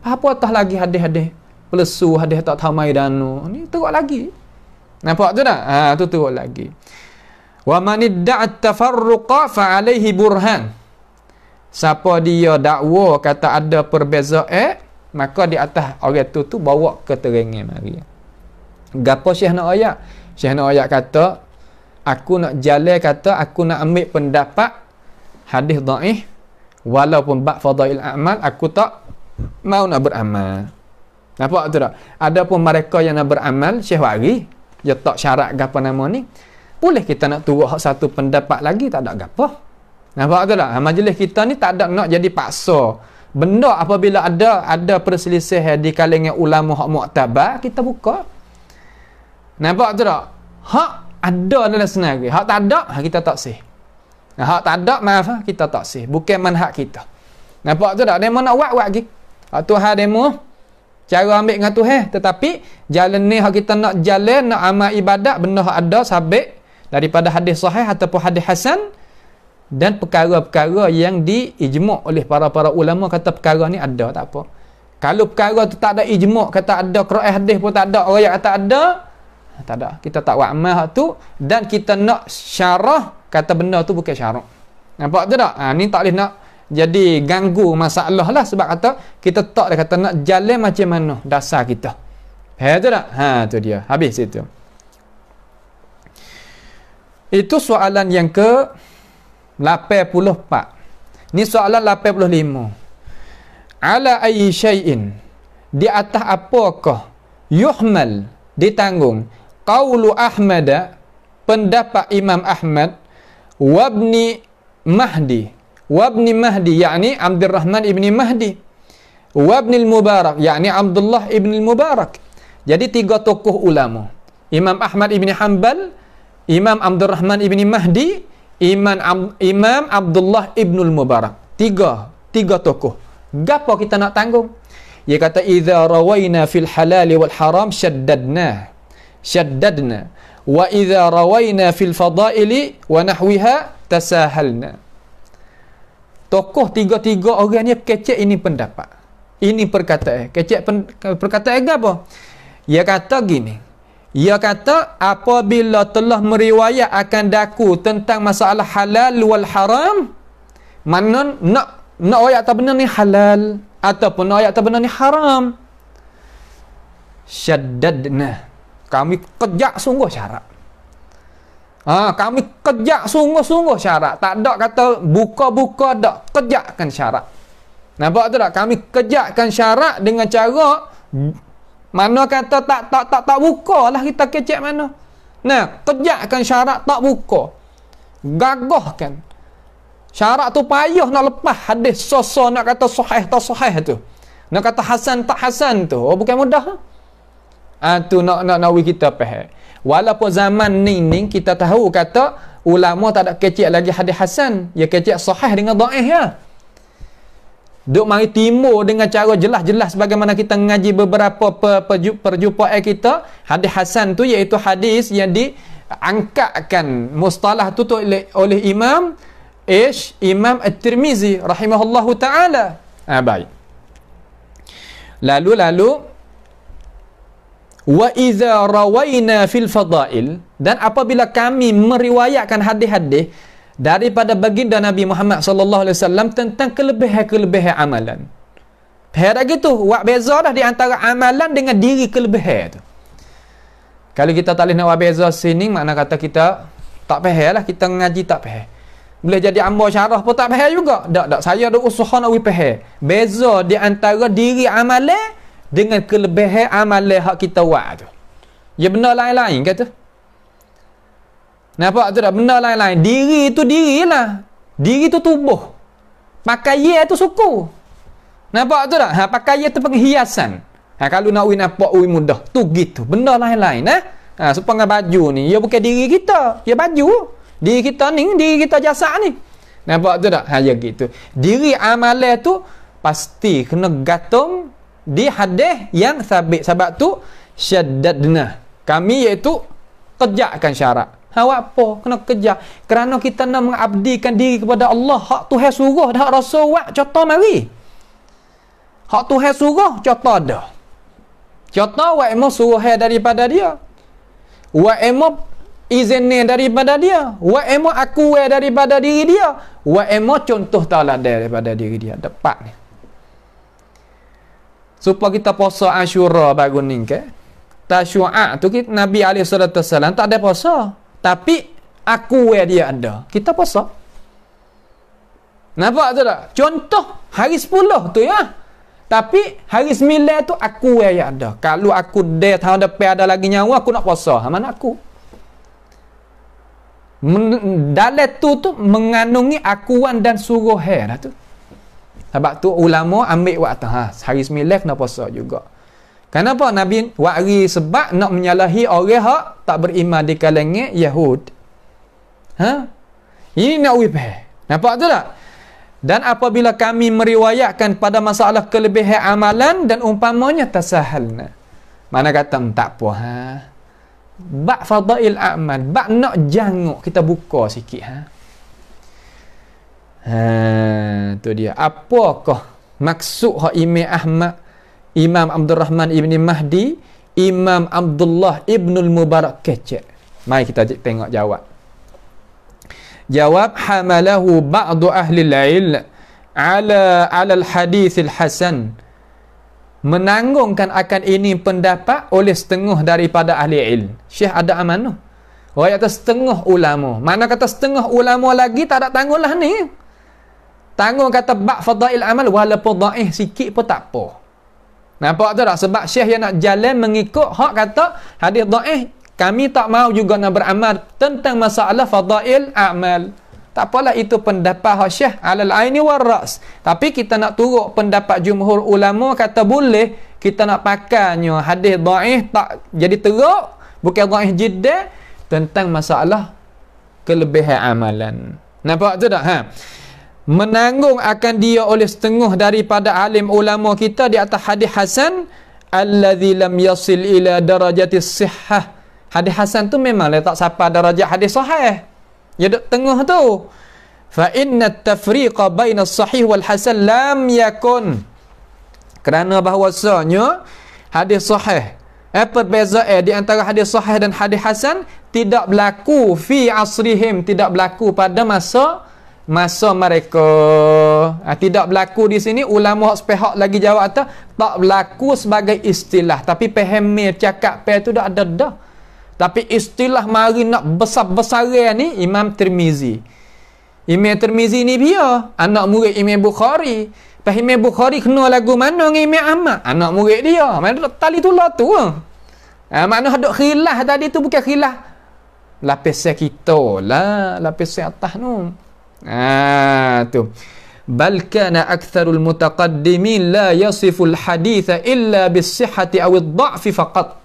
Apa tah lagi hadis-hadis pelesu, hadis tak tamai danu. Ni teruk lagi. Nampak tu tak? Tu teruk lagi. Wa man idda'a tafarruqa fa alaihi burhan. Siapa dia dakwa kata ada perbezaan, maka di atas orang tu bawa keterangan mari. Gapo Syekh nak ayat? Syekh nak ayat kata aku nak jalan kata aku nak ambil pendapat hadis dhaif walaupun bab fadail amal aku tak mau nak beramal. Nampak tu tak? Ada pun mereka yang nak beramal, Syekh Wari, dia tak syarat apa nama ni. Boleh kita nak turut satu pendapat lagi, tak ada apa. Nampak tu tak? Majlis kita ni tak ada nak jadi paksa. Benda apabila ada perselisihan di kalangan ulama hak muktabar, kita buka. Nampak tu tak? Hak ada dalam senarai. Hak tak ada, kita tak sih. Hak tak ada, maaf, kita tak sih. Bukan manhaj kita. Nampak tu tak? Demo nak buat lagi. Hak Tuhan demo. Cara ambil dengan Tuhan. Tetapi, jalan ni hak kita nak jalan, nak amal ibadat, benda hak ada, sabit. Daripada hadis sahih ataupun hadis hasan. Dan perkara-perkara yang diijma' oleh para ulama kata perkara ni ada, tak apa. Kalau perkara tu tak ada ijma', kata ada, Quran hadis pun tak ada, orang yang kata ada, tak ada. Kita tak buat amal hak tu. Dan kita nak syarah, kata benda tu bukan syarak. Nampak tu tak? Ni tak boleh nak jadi ganggu masalah lah. Sebab kata, kita tak dia kata nak jalan macam mana dasar kita. Tu tak? Tu dia. Habis itu. Itu soalan yang ke 84. Ni soalan 85. Ala ayyi syai'in, di atas apakah yuhmal, ditanggung, qaulu Ahmad, pendapat Imam Ahmad, wabni Mahdi, yakni Abdurrahman ibni Mahdi, wabni al-Mubarak, yakni Abdullah ibni al-Mubarak. Jadi 3 tokoh ulama, Imam Ahmad ibni Hanbal, Imam Abdurrahman ibni Mahdi, Imam Abdullah ibnul Mubarak. Tiga tokoh. Gapo kita nak tanggung? Dia kata idza rawaina fil halal wal haram shaddadna wa idza rawaina fil fadaili wa nahwiha tasahalna. Tokoh tiga orang ni kecek ini pendapat. Ini perkataan. Kecek perkataan apa? Dia kata gini. Ia kata apabila telah meriwayat akan daku tentang masalah halal wal haram, mana nak ayat tak benar ni halal ataupun nak ayat tak benar ni haram, syaddadna, kami kejak sungguh syarat. Kami kejak sungguh syarat. Tak ada kata buka-buka, dak, kejakkan syarat. Nampak tu tak? Kami kejakkan syarat dengan cara mana kata tak buka lah kita kecek mana. Nah, kejakkan syarat tak buka. Gagahkan. Syarat tu payah nak lepas hadis sosok nak kata sahih tak sahih tu. Nak kata hasan tak hasan tu. Bukan mudah. Tu nak kita faham. Walaupun zaman ni kita tahu kata ulama tak ada kecek lagi hadis hasan. Dia kecek sahih dengan dhaif ya. Duk mari timur dengan cara jelas-jelas bagaimana kita mengaji beberapa perjumpaan kita. Hadis hasan tu iaitu hadis yang diangkatkan mustalah tu oleh Imam At-Tirmizi rahimahullahu taala. Baik. Lalu wa idza rawaina fil fadail, dan apabila kami meriwayatkan hadis-hadis daripada baginda Nabi Muhammad sallallahu alaihi wasallam tentang kelebihan-kelebihan amalan. Pada gitu, buat beza dah di antara amalan dengan diri kelebihan tu. Kalau kita tak boleh nak buat beza sini, makna kata kita tak faham lah, kita ngaji tak faham. Boleh jadi ambil syarah pun tak faham juga. Tak, saya ada usaha nak faham. Beza di antara diri amalan dengan kelebihan amalan hak kita buat tu. Ya benda lain-lain kata. Nampak tu tak? Benda lain-lain. Diri tu dirilah. Diri tu tubuh. Pakaian tu suku. Nampak tu tak? Pakaian tu penghiasan. Kalau nak nampak mudah. Tu gitu. Benda lain-lain. Supaya baju ni. Ya bukan diri kita. Ya baju. Diri kita ni. Diri kita jasad ni. Nampak tu tak? Ya gitu. Diri amalan tu pasti kena gantung di hadis yang sabit. Sebab tu syaddadna. Kami iaitu kejakkan syarat. Apa? Kena kejar. Kerana kita nak mengabdikan diri kepada Allah. Hak Tuhan suruh dah, Rasul buat, contoh mari. Hak Tuhan suruh, contoh dah. Contoh, wa emo suruh daripada dia. Wa emo izin daripada dia. Wa emo aku daripada diri dia. Wa emo contoh taala daripada diri dia. Depan ni. Supaya kita puasa Asyura baru ni ke. Tasyu'a tu Nabi SAW tak ada puasa. Tapi aku dia ada. Kita puasa. Nampak tu tak? Contoh hari 10 tu ya. Tapi hari 9 tu aku yang ada. Kalau aku tahun depan ada lagi nyawa, aku nak puasa. Mana aku? Dalam tu mengandungi akuan dan suruh dah tu. Sebab tu ulama ambil waktu hari 9 kena puasa juga. Kenapa Nabi wakri? Sebab nak menyalahi orang hak tak beriman di kalangan Yahud. Ini nak wipah. Nampak tu tak? Dan apabila kami meriwayatkan pada masalah kelebihan amalan dan umpamanya tasahalna. Mana kata tak apa bak fadail amal, bak nak janguk kita buka sikit tu dia. Apakah maksud hak Imam Ahmad, Imam Abdul Rahman ibn Mahdi, Imam Abdullah ibnul Mubarak kecek? Mari kita tengok jawab. Jawab, hamalahu ba'du ahli al-ilm ala al-hadith al-hasan. Menanggungkan akan ini pendapat oleh setengah daripada ahli ilm. Syekh ada amanah. Orang kata setengah ulama. Mana kata setengah ulama lagi tak ada tanggunglah ni. Tanggung kata ba' fadail amal walaupun dhaif sikit pun tak apa. Nampak tu tak? Sebab Syekh yang nak jalan mengikut hak kata hadis dhaif. Kami tak mau juga nak beramal tentang masalah fadail amal. Tak apalah, itu pendapat hak Syekh alal aini wal ras. Tapi kita nak turut pendapat jumhur ulama kata boleh kita nak pakainya hadis dhaif tak jadi teruk, bukan dhaif jiddah, tentang masalah kelebihan amalan. Nampak tu tak? Menanggung akan dia oleh setengah daripada alim ulama kita di atas hadis hasan allazi lam yasil ila darajatis sihhah. Hadis hasan tu memang tak sampai darjah hadis sahih. Ya duk tengah tu. Fa inna at-tafriqa baina as-sahih wal hasan lam yakun. Kerana bahawasanya hadis sahih, perbezaan di antara hadis sahih dan hadis hasan tidak berlaku fi asrihim, tidak berlaku pada masa mereka. Tidak berlaku di sini. Ulama sepihak lagi jawab tak berlaku sebagai istilah, tapi faham cakap tu dah ada dah. Tapi istilah mari nak besar-besaran ni Imam Tirmizi. Imam Tirmizi ni dia anak murid Imam Bukhari. Pas Imam Bukhari kenal lagu mana dengan Imam Ahmad, anak murid dia. Mana tali tulah tu. Makna ada khilaf tadi tu bukan khilaf lapisan kita lah, lapisan atas tu. Tu. Bal kana aktsarul mutaqaddimin la yasiful haditha illa bis-sihhati aw ad-dha'fi faqat.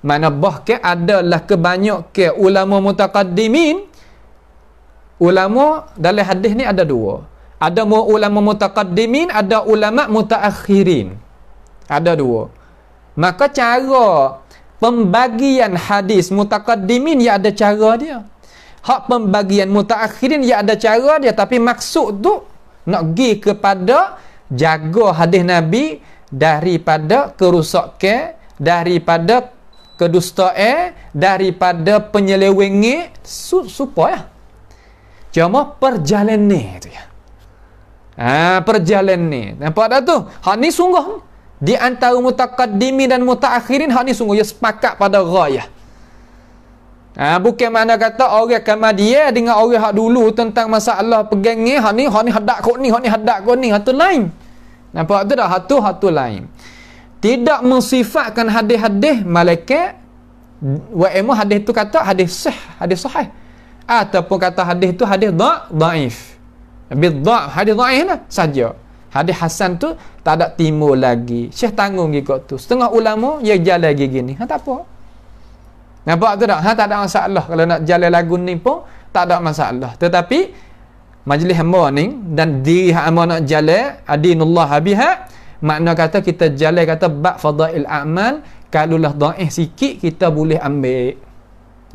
Mana bahkan adalah kebanyakan ulama mutaqaddimin. Ulama dalam hadis ni ada dua. Ada ulama mutaqaddimin, ada ulama mutaakhirin. Ada dua. Maka cara pembagian hadis mutaqaddimin ya ada cara dia. Hak pembagian mutaakhirin ya ada cara dia, tapi maksud tu nak pergi kepada jaga hadis Nabi daripada kerusakan, daripada kedustaan, daripada penyelewengan supaya cuma perjalanan tu ya. Perjalanan. Nampak dah tu? Hak ni sungguh di antara mutaqaddimin dan mutaakhirin, hak ni sungguh ya sepakat pada ghayah. Bukan mana kata orang Ahmadiyah dengan orang hak dulu tentang masalah pegangnya, hak ni hadak kau ni, hak ni hadak kau ni, hak tu lain. Nampak tu dah? Hak tu lain. Tidak mensifatkan hadis-hadis malaikat wa hadis tu kata hadis sahih, ataupun kata hadis tu hadis dhaif. Hadis dhaif lah saja. Hadis hasan tu tak ada timbul lagi. Syekh tanggung ikut tu. Setengah ulama ya jalan lagi gini. Tak apa. Nampak tu tak? Tak ada masalah. Kalau nak jalan lagu ni pun tak ada masalah. Tetapi majlis hamba ni dan diri hamba nak jalan adinullah biha, makna kata kita jalan kata bab fadail amal, kalau lah dhaif sikit kita boleh ambil.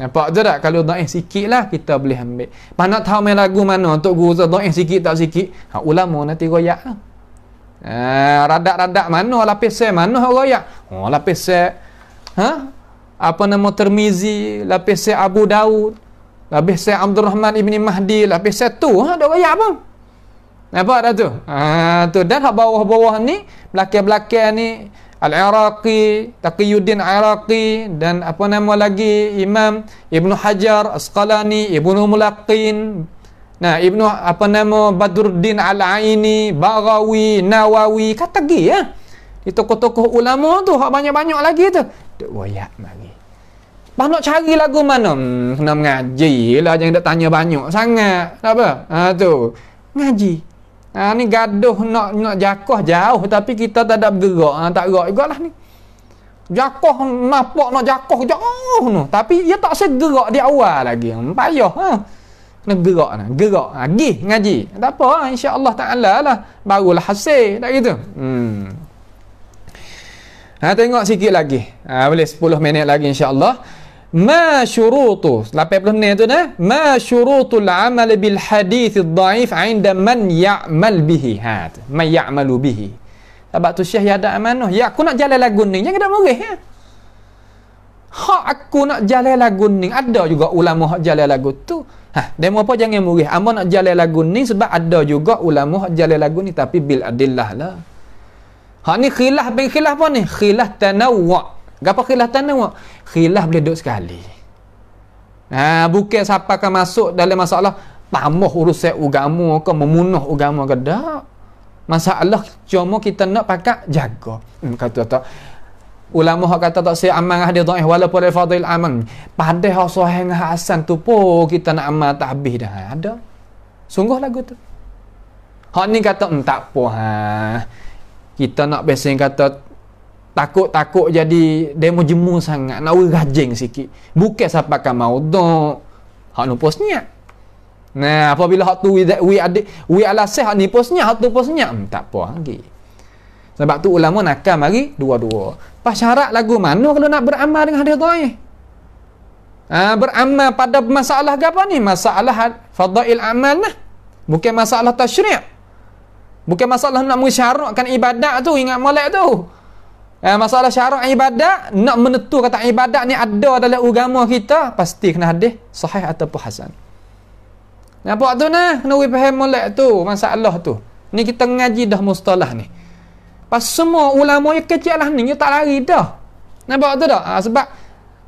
Nampak tu tak? Kalau dhaif sikit lah kita boleh ambil. Mana tahu main lagu mana untuk guru dhaif sikit tak sikit. Ulama nanti royak lah. Radak-radak mana lapisan mana royak. Lapisan apa nama Tirmizi, lapisan Abu Daud, lapisan Abdul Rahman ibn Mahdi, lapisan tu ada royak apa? Nampak dah tu? Tu dan hak bawah-bawah ni, belakang-belakang ni Al-Iraqi, Taqiyuddin Iraqi, dan apa nama lagi Imam Ibn Hajar Asqalani, Ibnu Mulaqin, Nah, Ibnu apa nama Badruddin Al-Aini, Baghawi, Nawawi kata gi ya. Di tokoh-tokoh ulama tu hak banyak-banyak lagi tu. Duk wayak lagi. Bah nak cari lagu mana? Kena mengaji lah, jangan dak tanya banyak sangat. Apa? Ha tu. Ngaji. Ha ni gaduh nak jakoh jauh tapi kita tak ada bergerak. Ha, tak gerak jugaklah ni. Jakoh nampak nak jakoh jauh tu. Tapi dia tak segerak di awal lagi. Payah ha. Kena gerak nah. Gerak. Ha, pergi ngaji. Tak apa, insya-Allah Taala lah barulah hasil tak gitu. Ha tengok sikit lagi. Ha boleh 10 minit lagi insya-Allah. Ma syurutu 80 ni tu dah. Ma syurutul amal bil hadits dhaif 'inda man ya'mal bihi. Ha man ya'malu bihi. Sebab tu Syekh ada amanah. Ya aku nak jalan lagu ni jangan dak murih ya. Hak aku nak jalan lagu ni ada juga ulama hak jalan lagu tu. Ha demo apa jangan murih. Amba nak jalan lagu ni sebab ada juga ulama hak jalan lagu ni tapi bil adillah lah. Hak ni khilaf bin khilaf apa ni? Khilaf tanawwu'. Gapo khilaf tanawwu'? Khilaf boleh duduk sekali. Ha bukan siapa akan masuk dalam masalah tambah urusan agama ke memunuh agama ke dak. Masalah cuma kita nak pakat jaga. Kata tak ulama hak kata tak saya amal hadis dhaif walaupun fadil amal. Padahal hak sahih dengan hasan tu pun kita nak amal tak habis dah. Ada. Sungguh lagu tu. Hak ni kata tak apa ha. Kita nak biasa kata takut jadi demo jemu sangat nak rajing sikit. Bukan siapa akan mau dok. Hak nu posnya. Nah, apabila hak tu wi alasih hak ni posnya, hak tu posnya tak apa lagi. Sebab tu ulama nakal mari dua-dua. Pas syarat lagu mana kalau nak beramal dengan hadis dhaif? Beramal pada masalah apa ni? Masalah fadail amal nah. Bukan masalah tasyri'. Bukan masalah nak mensyaratkan ibadat tu, ingat molek tu. Masalah syarat ibadat, nak menentu kata ibadat ni ada dalam agama kita, pasti kena hadis sahih ataupun hasan. Nampak tu nah, kena faham molek tu masalah tu. Ni kita ngaji dah mustalah ni. Pas semua ulama yang kecil lah ni, dia tak lari dah. Nampak tu dah? Sebab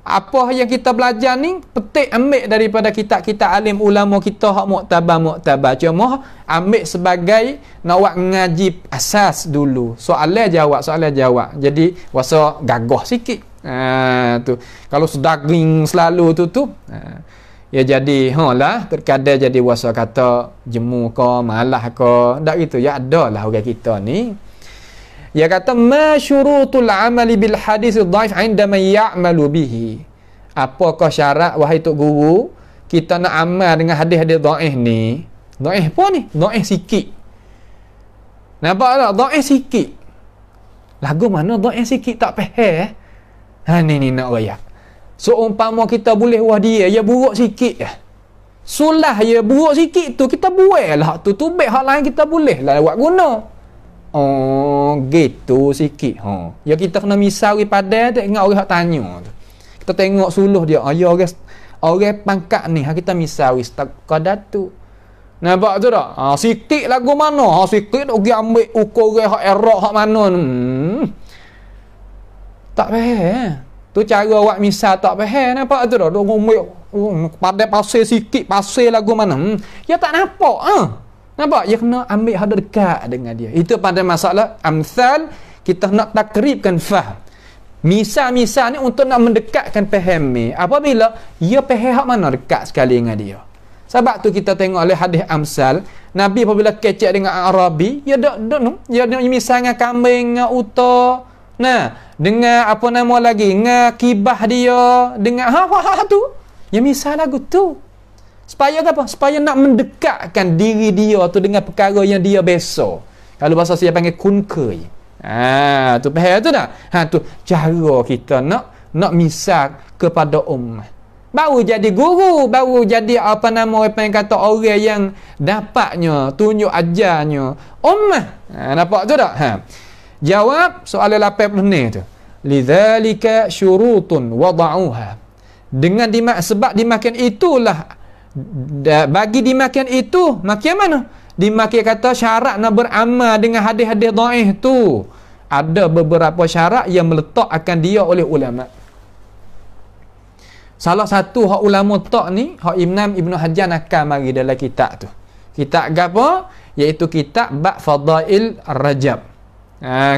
apa yang kita belajar ni petik ambil daripada kitab-kitab alim ulama kita hak muktabar. Cuma ambil sebagai nak buat ngaji asas dulu. Soalan jawab. Jadi wasa gagah sikit. Tu. Kalau sedaging selalu tu. Ya jadi lah terkadang jadi wasa kata jemu ke malah ke. Tak gitu ya adalah orang kita ni. Dia kata ma syurutul amali bil hadis dhaif 'inda man ya'malu bihi. Apakah syarat wahai tok guru kita nak amal dengan hadis-hadis dhaif ni? Dhaif apa ni? Dhaif sikit. Nampak tak? Dhaif sikit. Lagu mana dhaif sikit tak faham Ha ni nak raya. So umpama kita boleh wah dia buruk sikit ya. Sulah ya buruk sikit tu kita buai lah tu baik hak lain kita boleh lah buat guna. Oh, gitu sikit. Ya kita kena misari pada tengok orang hak tanya tu. Kita tengok suluh dia. Ya orang pangkat ni kita misari sekadar tu. Nampak tu tak? Sikit lagu mana? Sikit tu pergi ambil ukur orang hak erak hak mana. Tak faham. Tu cara awak misal tak faham. Nampak tu tak? Dia ambil pada pasir sikit, pasir lagu mana. Ya tak nampak. Nampak? Ya kena ambil hada dekat dengan dia. Itu pada masalah amsal kita nak takribkan faham. Misal-misal ni untuk nak mendekatkan faham ni. Apabila ia faham hak mana dekat sekali dengan dia. Sebab tu kita tengok oleh hadis amsal, Nabi apabila kecek dengan Arabi, ya misal dengan kambing, dengan unta. Nah, dengan apa nama lagi? Dengan kibah dia, dengan tu. Ya misal lagu tu. Supaya apa? Supaya nak mendekatkan diri dia tu dengan perkara yang dia biasa. Kalau bahasa saya panggil kunkai. Tu faham tu tak? Tu cara kita nak misal kepada ummah. Baru jadi guru, baru jadi apa nama orang yang kata orang yang dapatnya, tunjuk ajarnya ummah. Nampak tu tak? Jawab soalan 80 ni tu. Lidzalika syurutun wada'uha. Dengan sebab dimakan itulah bagi dimakan itu makan mana? Dimakan kata syarat nak beramal dengan hadis-hadis dhaif tu. Ada beberapa syarat yang meletakkan dia oleh ulama. Salah satu hak ulama tak ni, hak Imam Ibnu Hajar nakal mari dalam kitab tu. Kitab apa? Iaitu kitab Bab Fadail Rajab.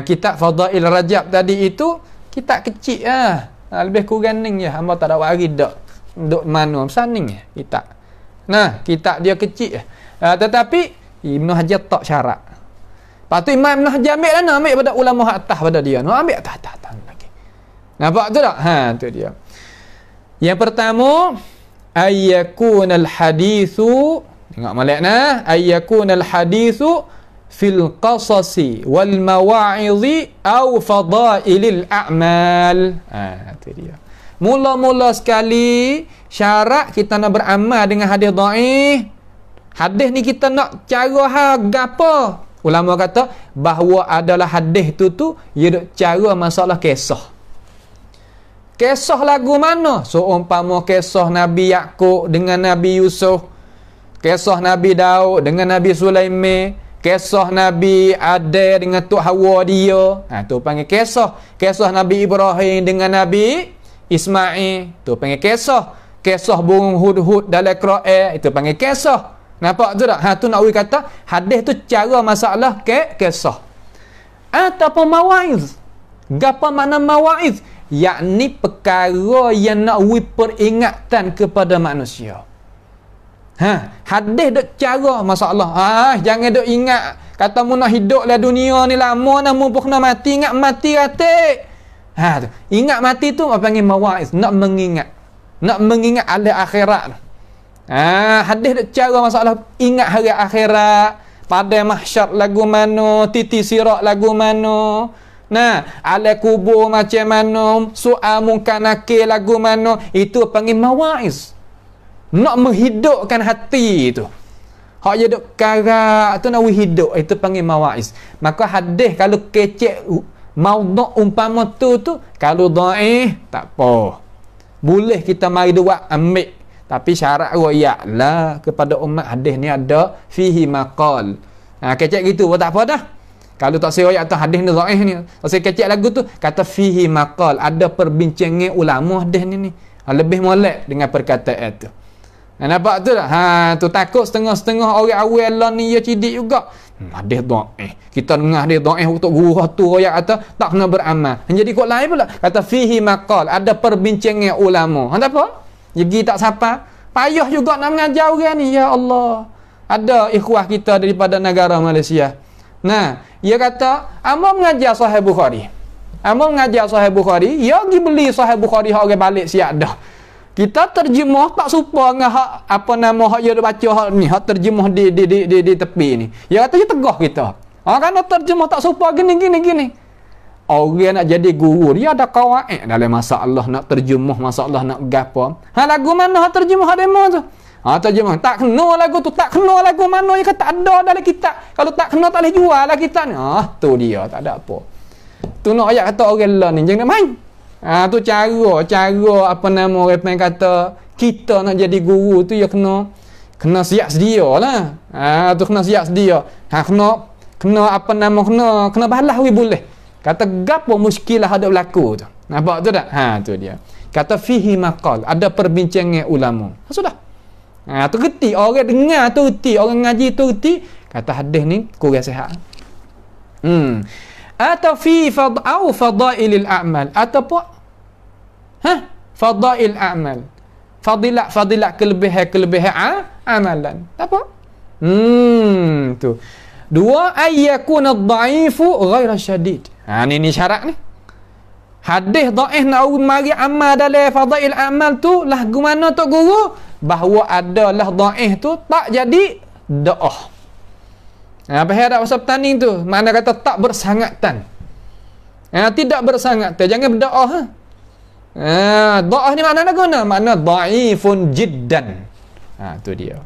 Kitab Fadail Rajab tadi itu kitab kecil lah. Lebih kurang ni je. Hamba tak ada wari dak. Duk mana saning je kitab. Nah, kitab dia kecil. Tetapi Ibn Hajar tak syarat. Lepas tu Imam Ibn Hajar ambil lah, ambil pada ulama atas pada dia. Ambil atas lagi. Nampak tu tak? Tu dia. Yang pertama, ayyakunal hadithu, tengok molek nah, ayyakunal hadithu fil qasasi wal mawa'idhi aw fadailil a'mal. Tu dia. Mula-mula sekali syarat kita nak beramal dengan hadis dhaif. Hadis ni kita nak cara gapo? Ulama kata bahawa adalah hadis tu ia duk cara masalah kisah. Kisah lagu mana? Seumpama kisah Nabi Yaqub dengan Nabi Yusuf, kisah Nabi Daud dengan Nabi Sulaiman, kisah Nabi Adam dengan Tok Hawa dia. Tu panggil kisah. Kisah Nabi Ibrahim dengan Nabi Ismail, tu panggil kisah. Kisah burung hudhud dalam Quran, itu panggil kisah. Nampak tu tak? Tu nak kata hadis tu cara masalah kisah. Ataupun mawaiz. Apa makna mawaiz? Yakni perkara yang nak peringatan kepada manusia. Hadis duk cara masalah. Jangan duk ingat kata mu nak hidup lah dunia ni lama dah mu pun nak mati, ingat mati ratik. Ingat mati tu apa panggil mawaiz, nak mengingat. Nak mengingat ala akhirat. Hadis duk cara masalah ingat hari akhirat, pada mahsyar lagu mana, titi sirat lagu mana. Ala kubur macam mana, soal munkar nakir lagu mana, itu panggil mawaiz. Nak menghidupkan hati tu. Hak je duk karak tu nak hidup, itu panggil mawaiz. Maka hadis kalau kecek maudhu' umpama tu kalau dhaif tak apa. Boleh kita mari dua ambil. Tapi syarat riwayatlah kepada umat hadis ni ada fihi maqal. Kecek gitu tak apa dah. Kalau tak riwayat atas hadis ni dhaif ni, saya kecek lagu tu kata fihi maqal, ada perbincangan ulama hadis ni. Lebih molek dengan perkataan tu. Nampak tu tak? Tu takut setengah-setengah orang awal lah ni ya cidik juga. Hadis dhaif. Kita dengar hadis dhaif untuk guru tu royak kata tak kena beramal. Jadi kok lain pula kata fihi maqal, ada perbincangan ulama. Tak apa? Jadi tak siapa. Payah juga nak mengajar orang ni, ya Allah. Ada ikhwah kita daripada negara Malaysia. Dia kata, amal mengajar Sahih Bukhari. Amal mengajar Sahih Bukhari, dia pergi beli Sahih Bukhari hak orang balik siap dah. Kita terjemah tak serupa dengan hak apa nama hak dia baca hak ni, hak terjemah di tepi ni. Dia kata dia tegah kita. Kerana terjemah tak serupa gini. Orang nak jadi guru, dia ada kawaid dalam masalah nak terjemah, masalah nak gapo. Lagu mana hak terjemah hak demo tu? Terjemah tak kena lagu tu, tak kena lagu mana dia kata ada dalam kitab. Kalau tak kena tak boleh jual lah kitab ni. Tu dia, tak ada apa. Tu nak ayat kata orang lah ni jangan main. Tu cara apa nama orang main kata kita nak jadi guru tu ya kena siap sedia lah. Tu kena siap sedia. Kena apa nama kena balas we boleh. Kata gapo muskilah ada berlaku tu. Nampak tu tak? Tu dia. Kata fihi maqal, ada perbincangan ulama. Sudah. Tu reti orang dengar tu reti, orang ngaji tu reti, kata hadis ni kurang sihat. Atau fi fadailil a'mal ataupun fadail a'mal. Fadilat kelebihan amalan. Tak apa? Tu. Dua, ayyakuna ad-dha'ifu ghaira syadid. Ni syarat ni. Hadis dhaif nak mari amal dalam fadail amal tu lah gimana tok guru? Bahawa adalah dhaif tu tak jadi daah. Apa ada pasal petani tu? Makna kata tak bersangatan. Tidak bersangatan. Jangan berdaah. Daah ni makna guna? Makna dhaifun jiddan. Tu dia.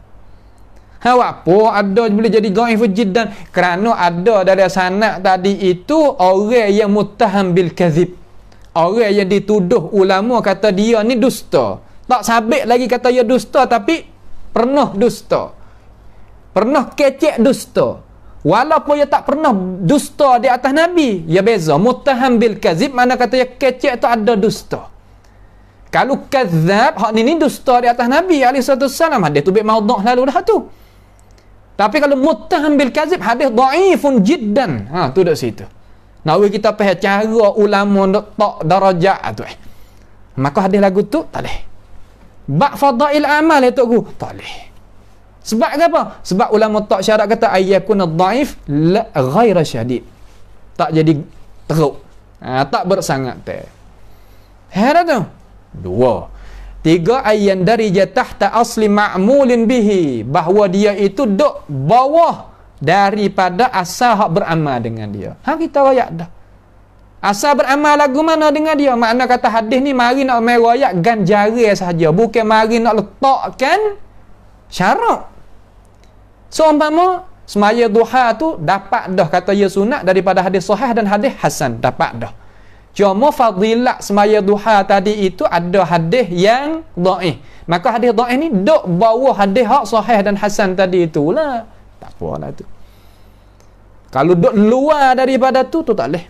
Apa ada boleh jadi dhaif jiddan kerana ada dari sanad tadi itu orang yang muttaham bil kadzib, orang yang dituduh ulama kata dia ni dusta, tak sabit lagi kata dia dusta tapi pernah dusta, pernah kecek dusta, walaupun dia tak pernah dusta di atas Nabi. Ya beza, muttaham bil kadzib mana kata dia kecek tu ada dusta. Kalau kadzab hak ni dusta di atas Nabi alaihi wasallam, hadis tu maudhu' lalu dah tu. Tapi kalau muttaham bil kazib, hadis dhaifun jiddan. Tu dak situ. Nak kita faham cara ulama nak tak darajat tu. Maka hadis lagu tu tak leh. Bab fadail amal itu ku tak leh. Sebab apa? Sebab ulama tak syarat kata ayyakun dhaif la ghaira syadid. Tak jadi teruk. Tak bersangat teh. Heran tu. 2. 3 ayyan darija tahta asli ma'mulin bihi, bahawa dia itu duk bawah daripada asal hak beramal dengan dia. Kita royak dah. Asal beramal lagu mana dengan dia? Makna kata hadis ni mari nak main royak ganjaran sahaja, bukan mari nak letakkan syarat. So umpama semaya duha tu dapat dah kata ya sunat daripada hadis sahih dan hadis hasan, dapat dah. Cuma fadilat semaya duha tadi itu ada hadis yang dhaif. Maka hadis dhaif ni duk bawah hadis hak sahih dan hasan tadi itulah. Tak apalah tu. Kalau duk luar daripada tu tak leh.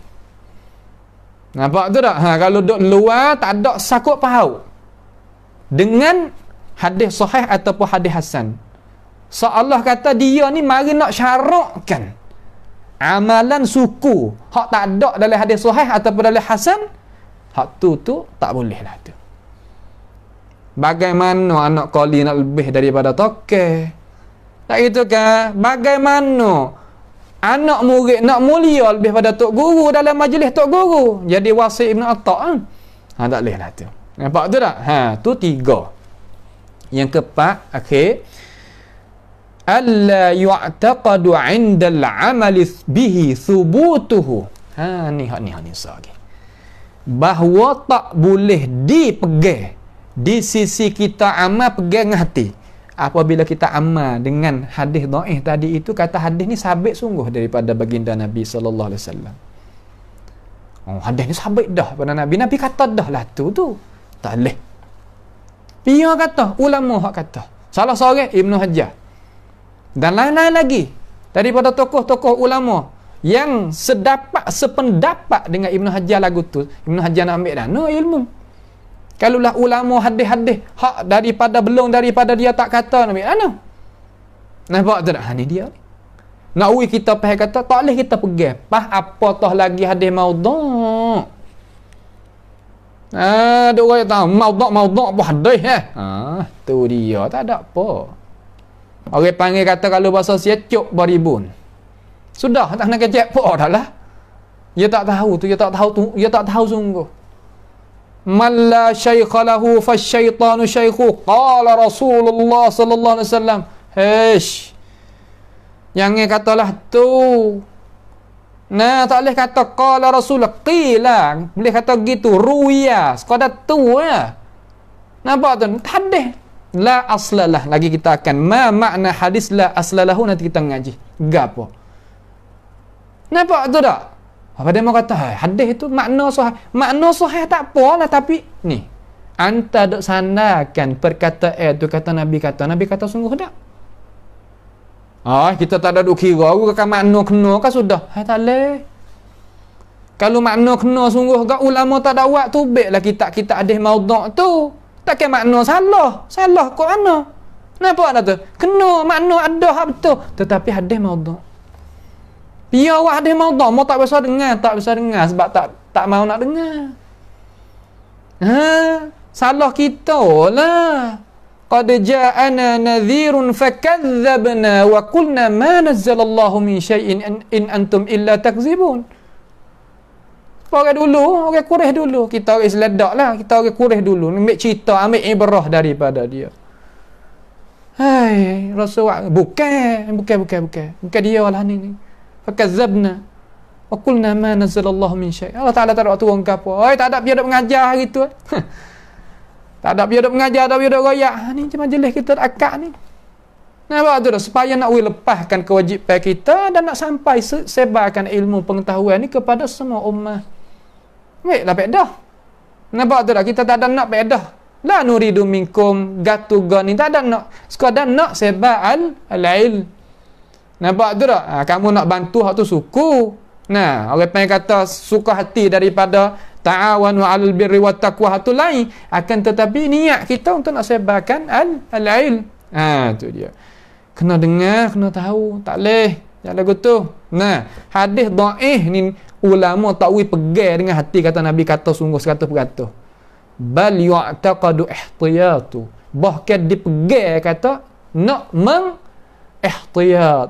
Nampak tu tak? Kalau duk luar tak ada sakut pahaut dengan hadis sahih ataupun hadis hasan. So Allah kata dia ni mari nak syaratkan amalan suku hak tak ada dalam hadis sahih ataupun dalam hasan, hak tu tak boleh lah tu. Bagaimana anak qali nak lebih daripada tokeh? Tak gitu kan? Bagaimana anak murid nak mulia lebih pada tok guru dalam majlis tok guru? Jadi wasi Ibn Atta'. Tak boleh lah tu. Nampak tu tak? Tu 3. Yang keempat, akhir, alla yu'taqadu 'inda al-'amali bihi thubutuhu. Ni lagi. Bahawa tak boleh dipegang di sisi kita amal pegang hati. Apabila kita amal dengan hadis dhaif tadi itu, kata hadis ni sabit sungguh daripada baginda Nabi sallallahu alaihi wasallam. Hadis ni sabit dah pada Nabi. Nabi kata dah lah tu. Tak boleh. Dia kata, ulama hak kata. Salah seorang Ibnu Hajar. Dan lain-lain lagi daripada tokoh-tokoh ulama yang sependapat dengan Ibn Hajar lagu tu. Ibn Hajar nak ambil dana ilmu. Kalaulah ulama hadis-hadis hak daripada dia tak kata nak ambil dana. Nampak tak? Ni dia ni. Nak kita faham kata tak boleh kita pegang. Apa toh lagi hadis maudhu'. Ada orang tahu maudhu' apa hadis tu dia tak ada apa. Orang panggil kata kalau bahasa siacuk beribun. Sudah tak nak kecek pun dah lah. Dia tak tahu tu, dia tak tahu sungguh. Man la syaikha lahu fasyaitanu syaikhu, qala Rasulullah sallallahu alaihi wasallam. Jangan katalah tu. Tak boleh kata qala Rasulullah, qila. Boleh kata gitu, ruya, sekadar tu ya. Nampak tu? Hadis la aslalah. Lagi kita akan makna hadis la aslalahu, nanti kita ngaji gapo. Nampak tu tak? Apa dia mau kata hadis itu makna sahih tak apalah, tapi ni anta dok sandarkan perkataan tu kata Nabi kata sungguh tak? Kita tak ada duk kira kan makna kena kan sudah. Tak leh. Kalau makna kena sungguh gak ulama tak ada buat tu baiklah kita hadis maudhu' tu. Tak kira makna salah kok ana. Nampak dah tu? Kena makna ada hak betul, tetapi hadis maudhu'. Dia awak hadis maudhu' mau tak biasa dengar sebab tak mau nak dengar. Salah kita lah. Qad ja'ana nadhirun fakadzdzabna wa qulna ma nazzalallahu min syai'in in antum illa takzibun. Orang Quraisy dulu. Kita orang seledak lah. Kita orang Quraisy dulu. Ambil cerita, ambil ibrah daripada dia. Rasulullah. Bukan dia lah ni. Fakadzabna. Wa qulna ma nazzalallahu min syai'. Allah Ta'ala tak ada waktu orang apa. Tak ada biar mengajar gitu. Tak ada biar mengajar, tak biar royak. Ni macam majlis kita akak ni. Nampak tu dah, supaya nak lepaskan kewajipan kita dan nak sampai sebarkan ilmu pengetahuan ni kepada semua ummah. Baiklah pedah. Nampak tu dah, kita tak ada nak pedah. La nuridu minkum gatugan ni, tak ada nak. Sekadar nak sebar al-ilm. Nampak tu dah, kamu nak bantu hak tu suku. Orang panggil kata suka hati daripada ta'awanu 'alal birri wat taqwa hatu lain, akan tetapi niat kita untuk nak sebarkan al-ilm. Tu dia. Kena dengar, kena tahu. Tak leh. Jangan lagu tu. Nah, hadis dhaif ni ulama takwil pegang dengan hati, kata Nabi kata sungguh 100%. Bal yu'taqadu ihtiyatu. Bahkan dipegang kata nak ihtiyat.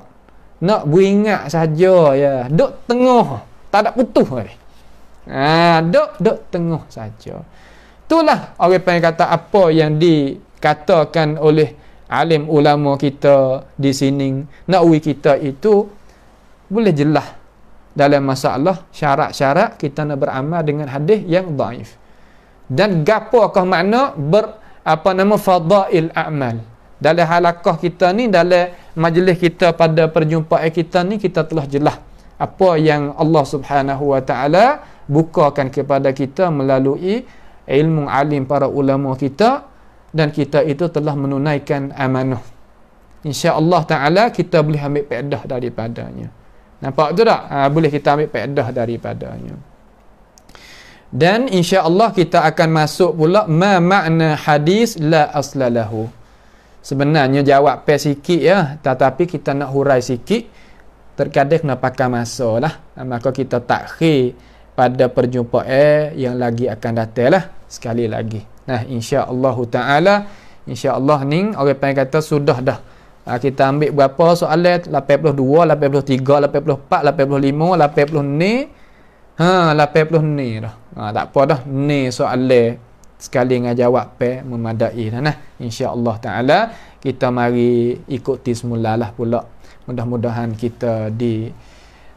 Nak beringat saja ya. Duk tengah. Tak ada putus ni. Duk tengah saja. Itulah orang panggil kata apa yang dikatakan oleh alim ulama kita di sini, nakwi kita itu boleh jelas dalam masalah syarat-syarat kita nak beramal dengan hadis yang dhaif. Dan gapakah makna fadail a'mal. Dalam halaqah kita ni, dalam majlis kita pada perjumpaan kita ni, kita telah jelas apa yang Allah Subhanahu wa taala bukakan kepada kita melalui ilmu alim para ulama kita, dan kita itu telah menunaikan amanah. Insya-Allah taala kita boleh ambil faedah daripadanya. Nampak tu tak? Boleh kita ambil faedah daripadanya. Dan insya-Allah kita akan masuk pula ma makna hadis la aslalahu. Sebenarnya jawab sikit ya, tetapi kita nak hurai sikit. Terkadang nak pakai masa lah. Maka kita takhir pada perjumpaan yang lagi akan datang lah. Sekali lagi. Nah, insya-Allah taala, insya-Allah ni orang panggil kata sudah dah. Kita ambil berapa soalan? 82, 83, 84, 85, 80 ni. 80 ni dah. Tak apa dah. Ni soalan sekali dengan jawab memadai dah. Nah, insya-Allah taala kita mari ikuti semulalah pula. Mudah-mudahan kita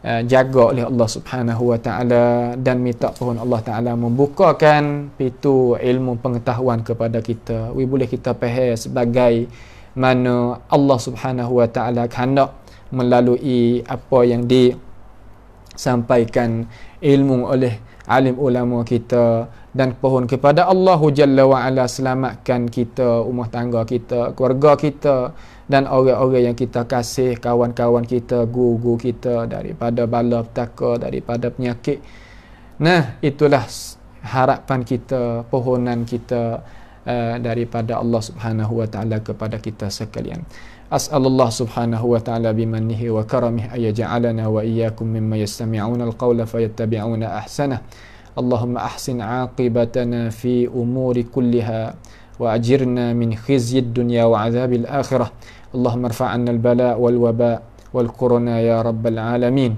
jaga oleh Allah Subhanahu wa taala, dan minta pohon Allah taala membukakan pintu ilmu pengetahuan kepada kita. Boleh kita faham sebagai mana Allah Subhanahu wa taala hendak melalui apa yang disampaikan ilmu oleh alim ulama kita, dan pohon kepada Allah Jalla wa Ala selamatkan kita, rumah tangga kita, keluarga kita, dan orang-orang yang kita kasih, kawan-kawan kita, guru-guru kita, daripada bala petaka, daripada penyakit. Nah, itulah harapan kita, pohonan kita daripada Allah Subhanahu wa taala kepada kita sekalian. As'alullah Subhanahu wa taala bimannihi wa karamihi ay yaj'alana wa iyyakum mimman yastami'una al-qawla fayattabi'una ahsanah. Allahumma ahsin 'aqibatana fi umuri kulliha wa ajirna min khizyid dunya wa 'adzabil akhirah. Allahumma irfa' 'anna al-bala' wal waba' wal corona ya rabbal alamin.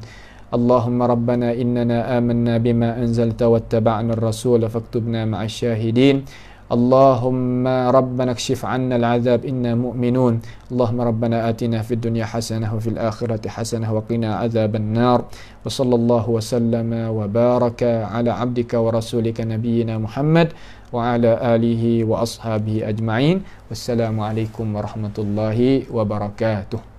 Allahumma rabbana innana amanna bima anzalta wattaba'na ar-rasula faktubna ma'asy syahidin. Allahumma rabbana kshif 'anna al-'adzab inna mu'minun. Allahumma rabbana atina fid dunya hasanah wa fil akhirati hasanah wa qina 'adzaban nar. Wa sallallahu wa sallama wa baraka ala 'abdika wa rasulika nabiyyina Muhammad wa ala alihi wa ashabihi ajma'in. Wassalamu alaikum warahmatullahi wabarakatuh.